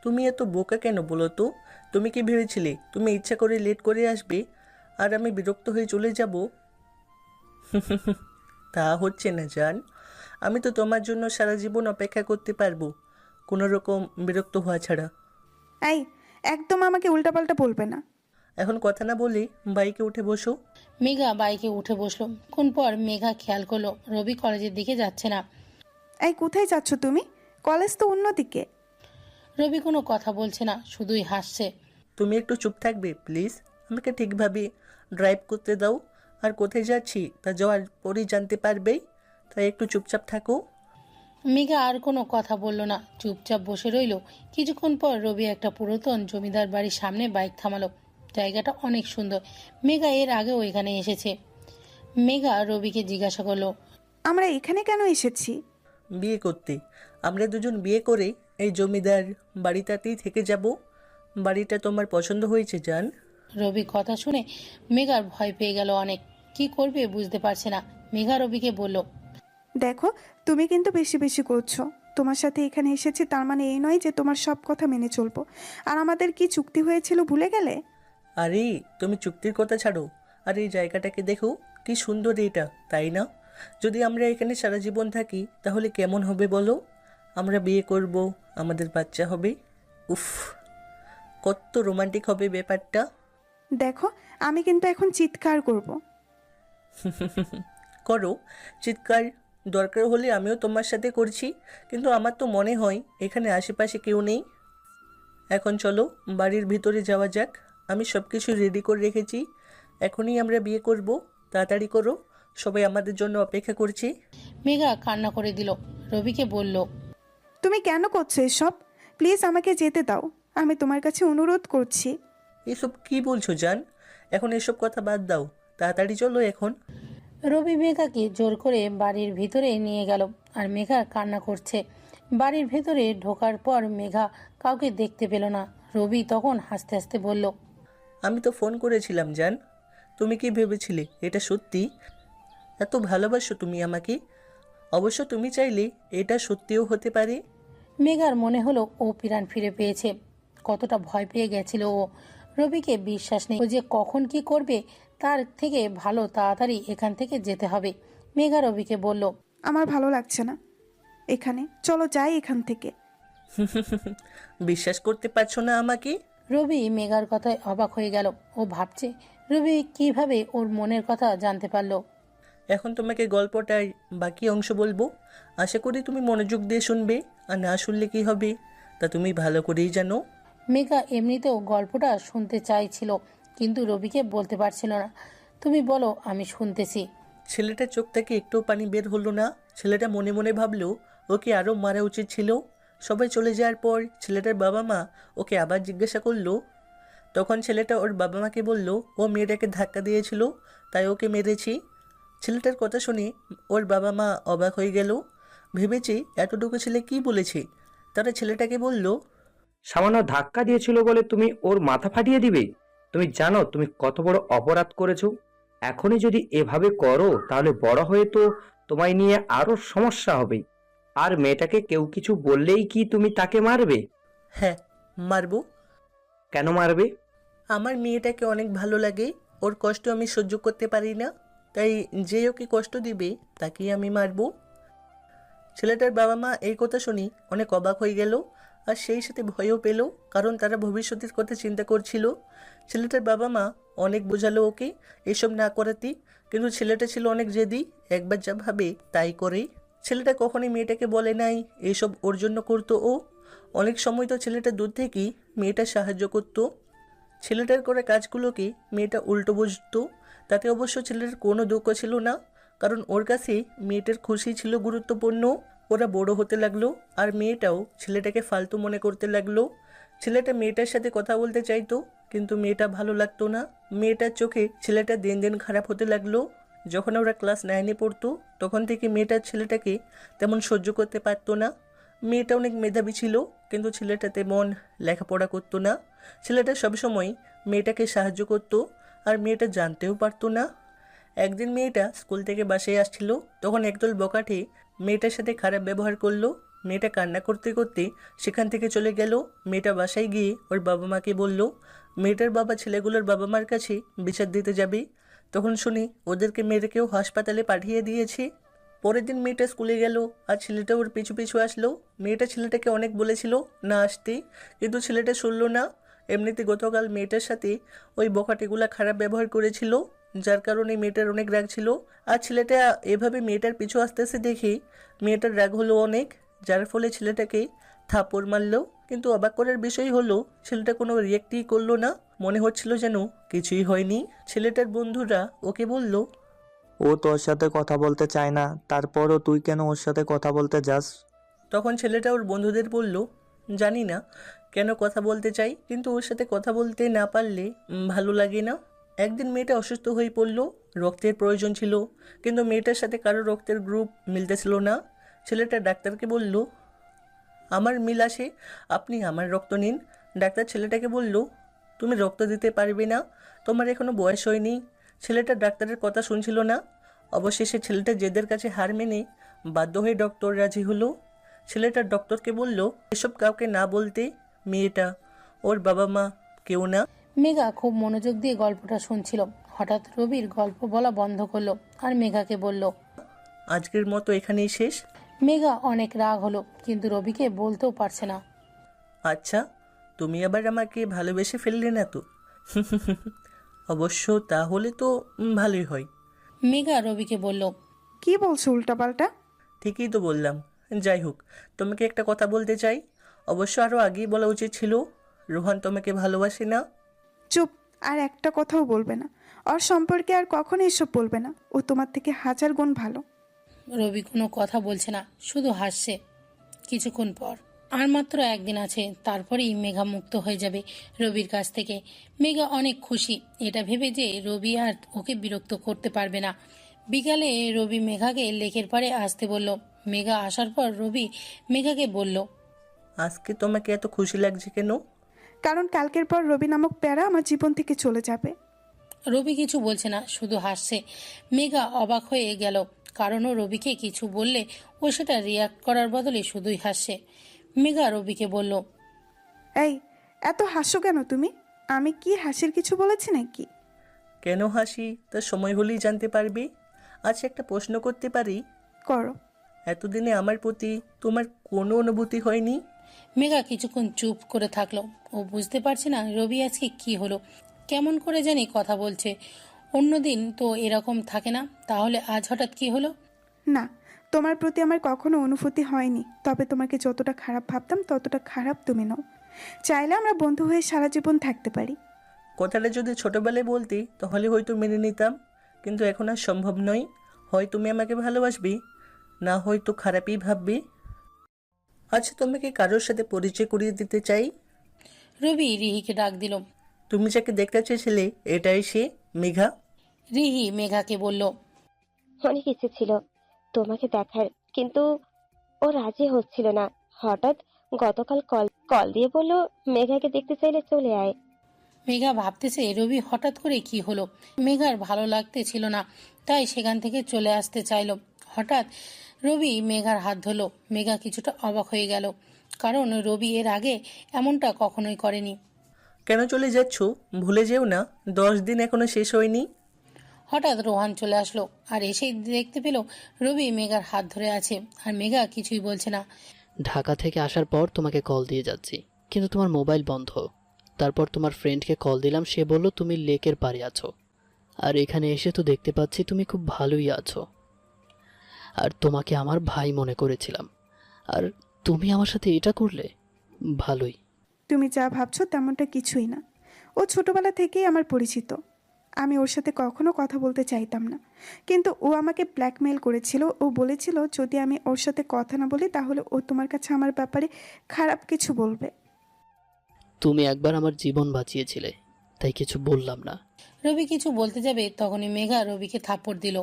তুমি এত বোকা কেন বলো তো? তুমি কি ভেবেছিলে তুমি ইচ্ছা করে লেট করে আসবে আর আমি বিরক্ত হয়ে চলে যাব? তা হচ্ছে না জান। আমি তো তোমার জন্য সারা জীবন অপেক্ষা করতে পারবো, কোনো রকম বিরক্ত হওয়া ছাড়া। এই, একদম আমাকে উল্টাপাল্টা বলবে না। এখন কথা না বলে বাইকে উঠে বসো। মেঘা বাইকে উঠে বসলো। কোন পর মেঘা খেয়াল করলো রবি কলেজের দিকে যাচ্ছে না। এই, কোথায় যাচ্ছ তুমি? কলেজ তো অন্যদিকে। রবি কোনো কথা বলছে না, শুধুই হাসছে। তুমি একটু চুপ থাকবে প্লিজ? আমাকে ঠিকভাবে ড্রাইভ করতে দাও। আর কোথায় যাচ্ছি তা যাওয়ার পরেই জানতে পারবে, তাই একটু চুপচাপ থাকো। মেঘা আর কোনো কথা বলল না, চুপচাপ বসে রইল। কিছুক্ষণ পর রবি একটা পুরাতন জমিদার বাড়ির সামনে বাইক থামালো। জায়গাটা অনেক সুন্দর। মেঘা এর আগেও এখানে এসেছে। মেঘা রবিকে জিজ্ঞাসা করলো, আমরা এখানে কেন এসেছি? বিয়ে করতে। আমরা দুজন বিয়ে করে এই জমিদার বাড়িটাতেই থেকে যাব। বাড়িটা তোমার পছন্দ হয়েছে জান? রবি কথা শুনে মেঘার ভয় পেয়ে গেল অনেক। কি করবে বুঝতে পারছে না। মেঘা রবিকে বলল, দেখো, তুমি কিন্তু বেশি বেশি করছো। তোমার সাথে এখানে এসেছি তার মানে এই নয় যে তোমার সব কথা মেনে চলবো। আর আমাদের কি চুক্তি হয়েছিল ভুলে গেলে? আরে তুমি চুক্তির কথা ছাড়ো, আর এই জায়গাটাকে দেখো, কি সুন্দর এটা, তাই না? যদি আমরা এখানে সারা জীবন থাকি তাহলে কেমন হবে বলো? আমরা বিয়ে করব, আমাদের বাচ্চা হবে। উফ, কত রোমান্টিক হবে ব্যাপারটা। দেখো, আমি কিন্তু এখন চিৎকার করব। করো চিৎকার, দরকার হলে আমিও তোমার সাথে করছি। কিন্তু আমার তো মনে হয় এখানে আশেপাশে কেউ নেই। এখন চলো বাড়ির ভিতরে যাওয়া যাক। আমি সব কিছু রেডি করে রেখেছি, এখনই আমরা বিয়ে করব। তাড়াতাড়ি করো, সবাই আমাদের জন্য অপেক্ষা করছি। মেঘা কান্না করে দিল। রবিকে বলল, তুমি কেন করছো এসব? প্লিজ আমাকে যেতে দাও, আমি তোমার কাছে অনুরোধ করছি। এসব কি বলছো জান? এখন এসব কথা বাদ দাও, তাড়াতাড়ি চলো এখন। রবি মেঘাকে জোর করে বাড়ির ভিতরে নিয়ে গেল। আর মেঘা কান্না করছে। বাড়ির ভেতরে ঢোকার পর মেঘা কাউকে দেখতে পেল না। রবি তখন হাসতে হাসতে বলল, আমি তো ফোন করেছিলাম জান। তুমি কি ভেবেছিলে এটা সত্যি? এত ভালোবাসো তুমি আমাকে। অবশ্য তুমি চাইলে এটা সত্যিও হতে পারে। মেঘার মনে হলো ও প্রাণ ফিরে পেয়েছে। কতটা ভয় পেয়ে গেছিল ও। রবিকে বিশ্বাস নেই, ও যে কখন কি করবে। তার থেকে ভালো তাড়াতাড়ি এখান থেকে যেতে হবে। মেঘা রবিকে বলল, আমার ভালো লাগছে না এখানে, চলো যাই এখান থেকে। বিশ্বাস করতে পারছো না আমাকে? রবি মেঘার কথায় অবাক হয়ে গেল। ও ভাবছে রবি কিভাবে ওর মনের কথা জানতে পারলো। এখন তোমাকে গল্পটার বাকি অংশ বলবো, আশা করি তুমি মনোযোগ দিয়ে শুনবে, আর না শুনলে কি হবে তা তুমি ভালো করেই জানো। মেঘা এমনিতেও গল্পটা শুনতে চাইছিল, কিন্তু রবিকে বলতে পারছিল না। তুমি বলো, আমি শুনতেছি। ছেলেটার চোখ থেকে একটু পানি বের হলো না। ছেলেটা মনে মনে ভাবলো ওকে আরও মারা উচিত ছিল। সবাই চলে যাওয়ার পর ছেলেটার বাবা মা ওকে আবার জিজ্ঞাসা করলো। তখন ছেলেটা ওর বাবা মাকে বলল ও মেয়েটাকে ধাক্কা দিয়েছিল, তাই ওকে মেরেছি। ছেলেটার কথা শুনে ওর বাবা মা অবাক হয়ে গেল। ভেবেছে এতটুকু ছেলে কি বলেছে। তারা ছেলেটাকে বলল, সামান্য ধাক্কা দিয়েছিল বলে তুমি ওর মাথা ফাটিয়ে দিবে? তুমি জানো তুমি কত বড় অপরাধ করেছো? এখনই যদি এভাবে করো তাহলে বড় হয়ে তো তোমায় নিয়ে আরো সমস্যা হবে। আর মেয়েটাকে কেউ কিছু বললেই কি তুমি তাকে মারবে? হ্যাঁ মারবো। কেন মারবে? আমার মেয়েটাকে অনেক ভালো লাগে, ওর কষ্ট আমি সহ্য করতে পারি না, তাই যে ওকে কষ্ট দিবে তাকেই আমি মারবো। ছেলেটার বাবা মা এই কথা শুনি অনেক অবাক হয়ে গেল, আর সেই সাথে ভয়ও পেল, কারণ তারা ভবিষ্যতের কথা চিন্তা করছিল। ছেলেটার বাবা মা অনেক বোঝালো ওকে এসব না করাতে, কিন্তু ছেলেটা ছিল অনেক জেদি, একবার যা ভাবে তাই করে। ছেলেটা কখনোই মেয়েটাকে বলে নাই এসব ওর জন্য করতো ও। অনেক সময় তো ছেলেটা দূর থেকেই মেয়েটা সাহায্য করতো। ছেলেটার করা কাজগুলোকে মেয়েটা উল্টো বুঝতো। তাতে অবশ্য ছেলেটার কোনো দুঃখ ছিল না, কারণ ওর কাছে মেয়েটার খুশি ছিল গুরুত্বপূর্ণ। ওরা বড় হতে লাগলো, আর মেয়েটাও ছেলেটাকে ফালতু মনে করতে লাগলো। ছেলেটা মেয়েটার সাথে কথা বলতে চাইতো, কিন্তু মেয়েটা ভালো লাগতো না। মেয়েটার চোখে ছেলেটা দিন দিন খারাপ হতে লাগলো। যখন ওরা ক্লাস 9-এ পড়তো তখন থেকে মেয়েটার ছেলেটাকে তেমন সহ্য করতে পারতো না। মেয়েটা অনেক মেধাবী ছিল, কিন্তু ছেলেটা তেমন লেখাপড়া করতো না। ছেলেটা সবসময় মেয়েটাকে সাহায্য করতো, আর মেয়েটা জানতেও পারতো না। একদিন মেয়েটা স্কুল থেকে বাসায় আসছিল, তখন একদল বকাটে মেয়েটার সাথে খারাপ ব্যবহার করলো। মেয়েটা কান্না করতে করতে সেখান থেকে চলে গেল। মেয়েটা বাসায় গিয়ে ওর বাবা মাকে বলল। মেয়েটার বাবা ছেলেগুলোর বাবা মার কাছে বিচার দিতে যাবে। তখন শুনি ওদেরকে মেরে কেউ হাসপাতালে পাঠিয়ে দিয়েছে। পরের দিন মেয়েটা স্কুলে গেল, আর ছেলেটা ওর পিছু পিছু আসলো। মেয়েটা ছেলেটাকে অনেক বলেছিল না আসতে, কিন্তু ছেলেটা শুনলো না। এমনিতে গতকাল মেয়েটার সাথে ওই বখাটেগুলা খারাপ ব্যবহার করেছিল, যার কারণে মেয়েটার অনেক রাগ ছিল। আর ছেলেটা এভাবে মেয়েটার পিছু আসতেছে দেখে মেয়েটার রাগ হলো অনেক, যার ফলে ছেলেটাকে থাপ্পড় মারলো। কিন্তু অবাক করার বিষয় হলো ছেলেটা কোনো রিয়াক্টই করলো না, মনে হচ্ছিল যেন কিছুই হয়নি। ছেলেটার বন্ধুরা ওকে বলল, ও তোর সাথে কথা বলতে চায় না, তারপরও তুই কেন ওর সাথে কথা বলতে যাস? তখন ছেলেটা ওর বন্ধুদের বলল, জানি না কেন কথা বলতে চাই, কিন্তু ওর সাথে কথা বলতে না পারলে ভালো লাগে না। একদিন মেয়েটা অসুস্থ হয়ে পড়ল, রক্তের প্রয়োজন ছিল, কিন্তু মেয়েটার সাথে কারো রক্তের গ্রুপ মিলতেছিল না। ছেলেটা ডাক্তারকে বলল, আমার মিল আসে, আপনি আমার রক্ত নিন। ডাক্তার ছেলেটাকে বলল, তুমি রক্ত দিতে পারবে না, তোমার এখনও বয়স হয়নি। ছেলেটা ডাক্তারের কথা শুনছিল না। অবশেষে ছেলেটা জেদের কাছে হার মেনে বাধ্য হয়ে ডক্টর রাজি হলো। ছেলেটা ডক্টরকে বলল এসব কাউকে না বলতে। মেয়েটা, ওর বাবা মা, কেউ না। মেঘা খুব মনোযোগ দিয়ে গল্পটা শুনছিল। হঠাৎ রবির গল্প বলা বন্ধ করলো, আর মেঘাকে বলল, আজকের মতো এখানেই শেষ। মেঘা অনেক রাগ হলো, কিন্তু রবিকে বলতেও পারছে না। আচ্ছা, তুমি আবার আমাকে ভালোবেসে ফেললে না তো? অবশ্য তাহলে তো ভালোই হয়। মেঘা রবিকে বলল, কি বলছো উল্টাপাল্টা? ঠিকই তো বললাম। যাই হোক, তোমাকে একটা কথা বলতে চাই, অবশ্য আরও আগেই বলা উচিত ছিল। রোহান তোমাকে ভালোবাসে না। চুপ, আর একটা কথাও বলবে না। ওর সম্পর্কে আর কখনো এসব বলবে না। ও তোমার থেকে 1000 গুণ ভালো। রবি কোনো কথা বলছে না, শুধু হাসছে। কিছুক্ষণ পর, আর মাত্র একদিন আছে, তারপরেই মেঘা মুক্ত হয়ে যাবে রবির কাছ থেকে। মেঘা অনেক খুশি এটা ভেবে যে রবি আর ওকে বিরক্ত করতে পারবে না। বিকালে রবি মেঘাকে লেকের পাড়ে আসতে বলল। মেঘা আসার পর রবি মেঘাকে বলল, আজকে তোমাকে এত খুশি লাগছে কেন? কারণ কালকের পর রবি নামক প্যারা আমার জীবন থেকে চলে যাবে। রবি কিছু বলছে না, শুধু হাসছে। মেঘা অবাক হয়ে গেল, কারণ ও রবিকে কিছু বললে ও সেটা রিয়াক্ট করার বদলে শুধুই হাসছে। মেঘা রবিকে বলল, এই এত হাসো কেন তুমি? আমি কি হাসির কিছু বলেছি নাকি? কেন হাসি তা সময় হলেই জানতে পারবে। আচ্ছা, একটা প্রশ্ন করতে পারি? করো। এতদিনে আমার প্রতি তোমার কোনো অনুভূতি হয়নি? মেঘা কিছুক্ষণ চুপ করে থাকলো। ও বুঝতে পারছে না রবি আজকে কি হলো, কেমন করে জানি কথা বলছে। অন্যদিন তো এরকম থাকে না, তাহলে আজ হঠাৎ কি হলো? না, তোমার প্রতি আমার কখনো অনুভূতি হয়নি, তবে তোমাকে যতটা খারাপ ভাবতাম ততটা খারাপ তুমি নও। চাইলে আমরা বন্ধু হয়ে সারা জীবন থাকতে পারি। কথাটা যদি ছোটবেলায় বলতি তাহলে হয়তো মেনে নিতাম, কিন্তু এখন আর সম্ভব নয়। হয় তুমি আমাকে ভালোবাসবি, না হয়তো খারাপই ভাববি। আচ্ছা, তোমাকে কারোর সাথে পরিচয় করিয়ে দিতে চাই। রবি রিহিকে ডাক দিল। তুমি যাকে দেখতে চেয়েছিলে এটাই সে, মেঘা। রিহি মেঘাকে বলল, অনেক ইচ্ছে ছিল তোমাকে দেখার, কিন্তু ও রাজি হচ্ছিল না। হঠাৎ গতকাল কল কল দিয়ে বললো মেঘাকে দেখতে চাইলে চলে আয়। মেঘা ভাবতেছে রবি হঠাৎ করে কি হলো। মেঘার ভালো লাগতে ছিল না, তাই সেখান থেকে চলে আসতে চাইলো। হঠাৎ রবি মেঘার হাত ধরলো। মেঘা কিছুটা অবাক হয়ে গেল, কারণ রবি এর আগে এমনটা কখনোই করেনি। কেন চলে যাচ্ছ? ভুলে যেও না, 10 দিন এখনো শেষ হয়নি। হঠাৎ রোহান চলে আসলো, আর এসেই দেখতে পেল রবি মেঘার হাত ধরে আছে, আর মেঘা কিছুই বলছে না। ঢাকা থেকে আসার পর তোমাকে কল দিয়ে যাচ্ছি, কিন্তু তোমার মোবাইল বন্ধ। তারপর তোমার ফ্রেন্ডকে কল দিলাম, সে বলল তুমি লেকের পাড়ে আছো। আর এখানে এসে তো দেখতে পাচ্ছি তুমি খুব ভালোই আছো। আর তোমাকে আমার ভাই মনে করেছিলাম, আর তুমি আমার সাথে এটা করলে। ভালোই। তুমি যা ভাবছো তেমনটা কিছুই না। ও ছোটবেলা থেকেই আমার পরিচিত। আমি ওর সাথে কখনো কথা বলতে চাইতাম না, কিন্তু ও আমাকে ব্ল্যাকমেল করেছিল। ও বলেছিল যদি আমি ওর সাথে কথা না বলি তাহলে ও তোমার কাছে আমার ব্যাপারে খারাপ কিছু বলবে। তুমি একবার আমার জীবন বাঁচিয়েছিলে, তাই কিছু বললাম না। রবি কিছু বলতে যাবে, তখনই মেঘা রবিকে থাপ্পড় দিল।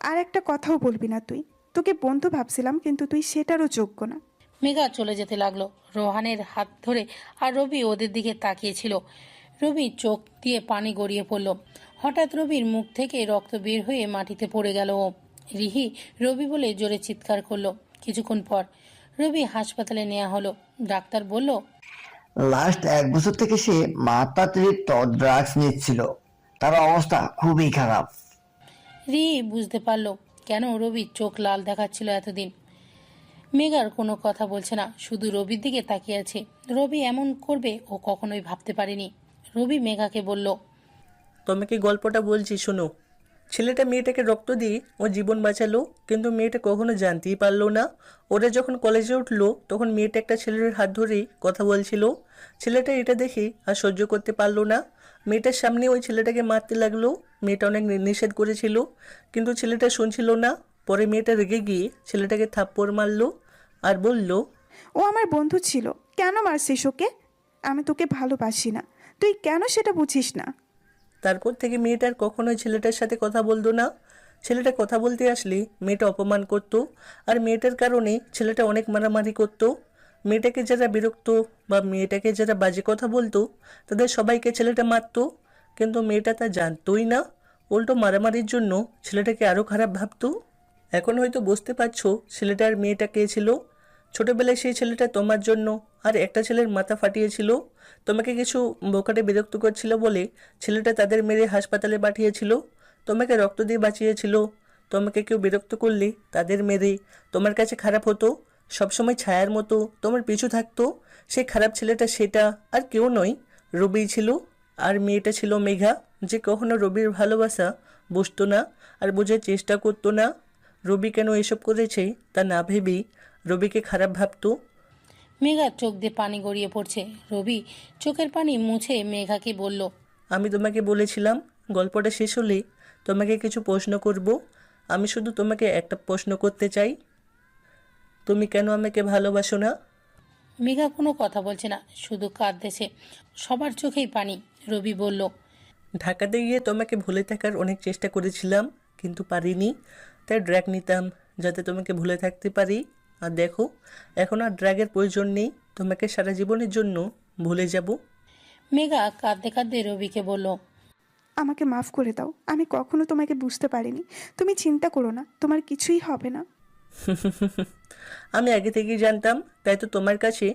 আর একটা কথাও বলবি না তুই। তোকে বন্ধু ভাবছিলাম, কিন্তু তুই সেটারও যোগ্য না। মেঘা চলে যেতে লাগলো রোহানের হাত ধরে, আর রবি ওদের দিকে তাকিয়েছিল। রবির চোখ দিয়ে পানি গড়িয়ে পড়ল। হঠাৎ রবির মুখ থেকে রক্ত বের হয়ে মাটিতে পড়ে গেল ও। রিহি রবি বলে জোরে চিৎকার করলো। কিছুক্ষণ পর রবি হাসপাতালে নেওয়া হলো। ডাক্তার বলল, লাস্ট 1 বছর থেকে সে মাত্রাতিরিক্ত ড্রাগস নিচ্ছিল, তার অবস্থা খুবই খারাপ। রিহি বুঝতে পারলো কেন রবির চোখ লাল দেখাচ্ছিল এতদিন। মেঘার কোনো কথা বলছে না, শুধু রবির দিকে তাকিয়ে আছে। রবি এমন করবে ও কখনোই ভাবতে পারেনি। রবি মেঘাকে বলল, তোমাকে গল্পটা বলছি শোনো। ছেলেটা মেয়েটাকে রক্ত দিয়ে ও জীবন বাঁচালো, কিন্তু মেয়েটা কখনো জানতেই পারলো না। ওরা যখন কলেজে উঠলো তখন মেয়েটা একটা ছেলের হাত ধরেই কথা বলছিল। ছেলেটা এটা দেখে আর সহ্য করতে পারলো না, মেয়েটার সামনে ওই ছেলেটাকে মারতে লাগলো। মেয়েটা অনেক নিষেধ করেছিল, কিন্তু ছেলেটা শুনছিল না। পরে মেয়েটা রেগে গিয়ে ছেলেটাকে থাপ্পড় মারলো আর বলল, ও আমার বন্ধু ছিল, কেন মারছিস ওকে? আমি তোকে ভালোবাসি না, তুই কেন সেটা বুঝিস না? তারপর থেকে মেয়েটার কখনোই ছেলেটার সাথে কথা বলতো না। ছেলেটা কথা বলতে আসলে মেয়েটা অপমান করত, আর মেয়েটার কারণে ছেলেটা অনেক মারামারি করত। মেয়েটাকে যারা বিরক্ত বা মেয়েটাকে যারা বাজে কথা বলতো তাদের সবাইকে ছেলেটা মারতো, কিন্তু মেয়েটা তা জানতোই না। উল্টো মারামারির জন্য ছেলেটাকে আরও খারাপ ভাবতো। এখন হয়তো বুঝতে পারছো ছেলেটা আর মেয়েটা কে ছিল। ছোটবেলায় সেই ছেলেটা তোমার জন্য আর একটা ছেলের মাথা ফাটিয়েছিল। তোমাকে কিছু বোকাটে বিরক্ত করছিল বলে ছেলেটা তাদের মেরে হাসপাতালে পাঠিয়েছিল। তোমাকে রক্ত দিয়ে বাঁচিয়েছিল। তোমাকে কেউ বিরক্ত করলে তাদের মেরে তোমার কাছে খারাপ হতো, সবসময় ছায়ার মতো তোমার পিছু থাকতো। সেই খারাপ ছেলেটা সেটা আর কেউ নয়, রবিই ছিল। আর মেয়েটা ছিল মেঘা, যে কখনো রবির ভালোবাসা বুঝতো না আর বোঝার চেষ্টা করতো না। রবি কেন এসব করেছে তা না ভেবেই রবিকে খারাপ ভাবতো। মেঘার চোখ দিয়ে পানি গড়িয়ে পড়ছে। রবি চোখের পানি মুছে মেঘাকে বলল, আমি তোমাকে বলেছিলাম গল্পটা শেষ হলে তোমাকে কিছু প্রশ্ন করব। আমি শুধু তোমাকে একটা প্রশ্ন করতে চাই, তুমি কেন আমাকে ভালোবাসো না? মেঘা কোনো কথা বলছে না, শুধু কাঁদতেছে। সবার চোখেই পানি। রবি বলল, ঢাকাতে গিয়ে তোমাকে ভুলে থাকার অনেক চেষ্টা করেছিলাম, কিন্তু পারিনি। তাই ড্রাগ নিতাম যাতে তোমাকে ভুলে থাকতে পারি। আর দেখো, এখন আর ড্রাগের প্রয়োজন নেই, তোমাকে সারা জীবনের জন্য ভুলে যাব। মেঘা কাঁদতে কাঁদতে রবিকে বলল, আমাকে মাফ করে দাও, আমি কখনো তোমাকে বুঝতে পারিনি। তুমি চিন্তা করো না, তোমার কিছুই হবে না। আমি আগে থেকেই জানতাম, তাই তো তোমার কাছে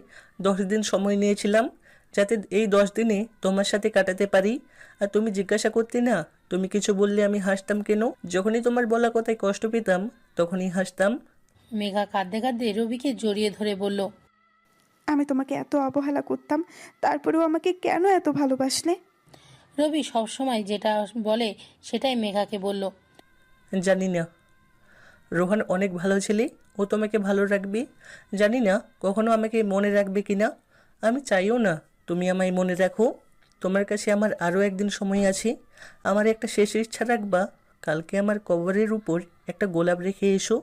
10 দিন সময় নিয়েছিলাম, যাতে এই 10 দিনে তোমার সাথে কাটাতে পারি। আর তুমি জিজ্ঞাসা করতে না, তুমি কিছু বললে আমি হাসতাম কেন? যখনই তোমার বলা কথায় কষ্ট পেতাম তখনই হাসতাম। মেঘা কাঁদতে কাঁদতে রবিকে জড়িয়ে ধরে বলল, আমি তোমাকে এত অবহেলা করতাম, তারপরেও আমাকে কেন এত ভালোবাসলে? রবি সবসময় যেটা বলে সেটাই মেঘাকে বলল। জানি না, রোহান অনেক ভালো ছেলে, ও তোমাকে ভালো রাখবে। জানি না কখনো আমাকে মনে রাখবে কি না। আমি চাইও না তুমি আমায় মনে রাখো। তোমার কাছে আমার আরও একদিন সময় আছে। আমার একটা শেষ ইচ্ছা রাখবা, কালকে আমার কবরের উপর একটা গোলাপ রেখে এসো।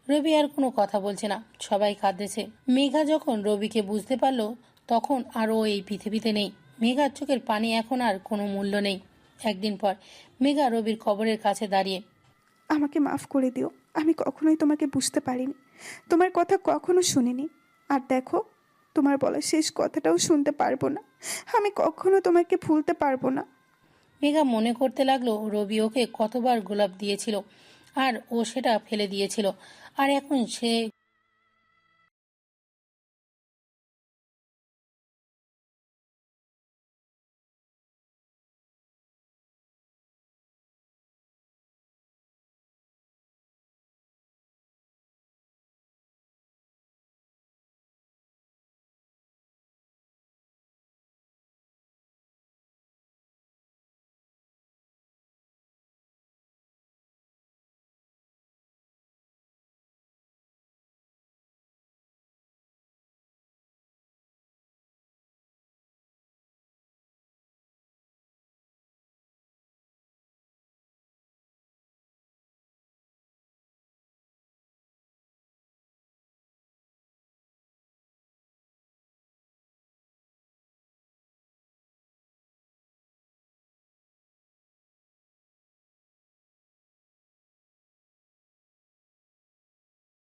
রবি আর কোনো কথা বলছে না, সবাই কাঁদতেছে। মেঘা যখন রবিকে বুঝতে পারলো তখন আর ও এই পৃথিবীতে নেই। মেঘার চোখের পানি এখন আর কোনো মূল্য নেই। একদিন পর মেঘা রবির কবরের কাছে দাঁড়িয়ে, আমাকে মাফ করে দিও, আমি কখনোই তোমাকে বুঝতে পারিনি, তোমার কথা কখনো শুনিনি। আর দেখো, তোমার বলা শেষ কথাটাও শুনতে পারবো না। আমি কখনো তোমাকে ভুলতে পারবো না। মেঘা মনে করতে লাগলো রবি ওকে কতবার গোলাপ দিয়েছিল আর ও সেটা ফেলে দিয়েছিল, আর এখন সে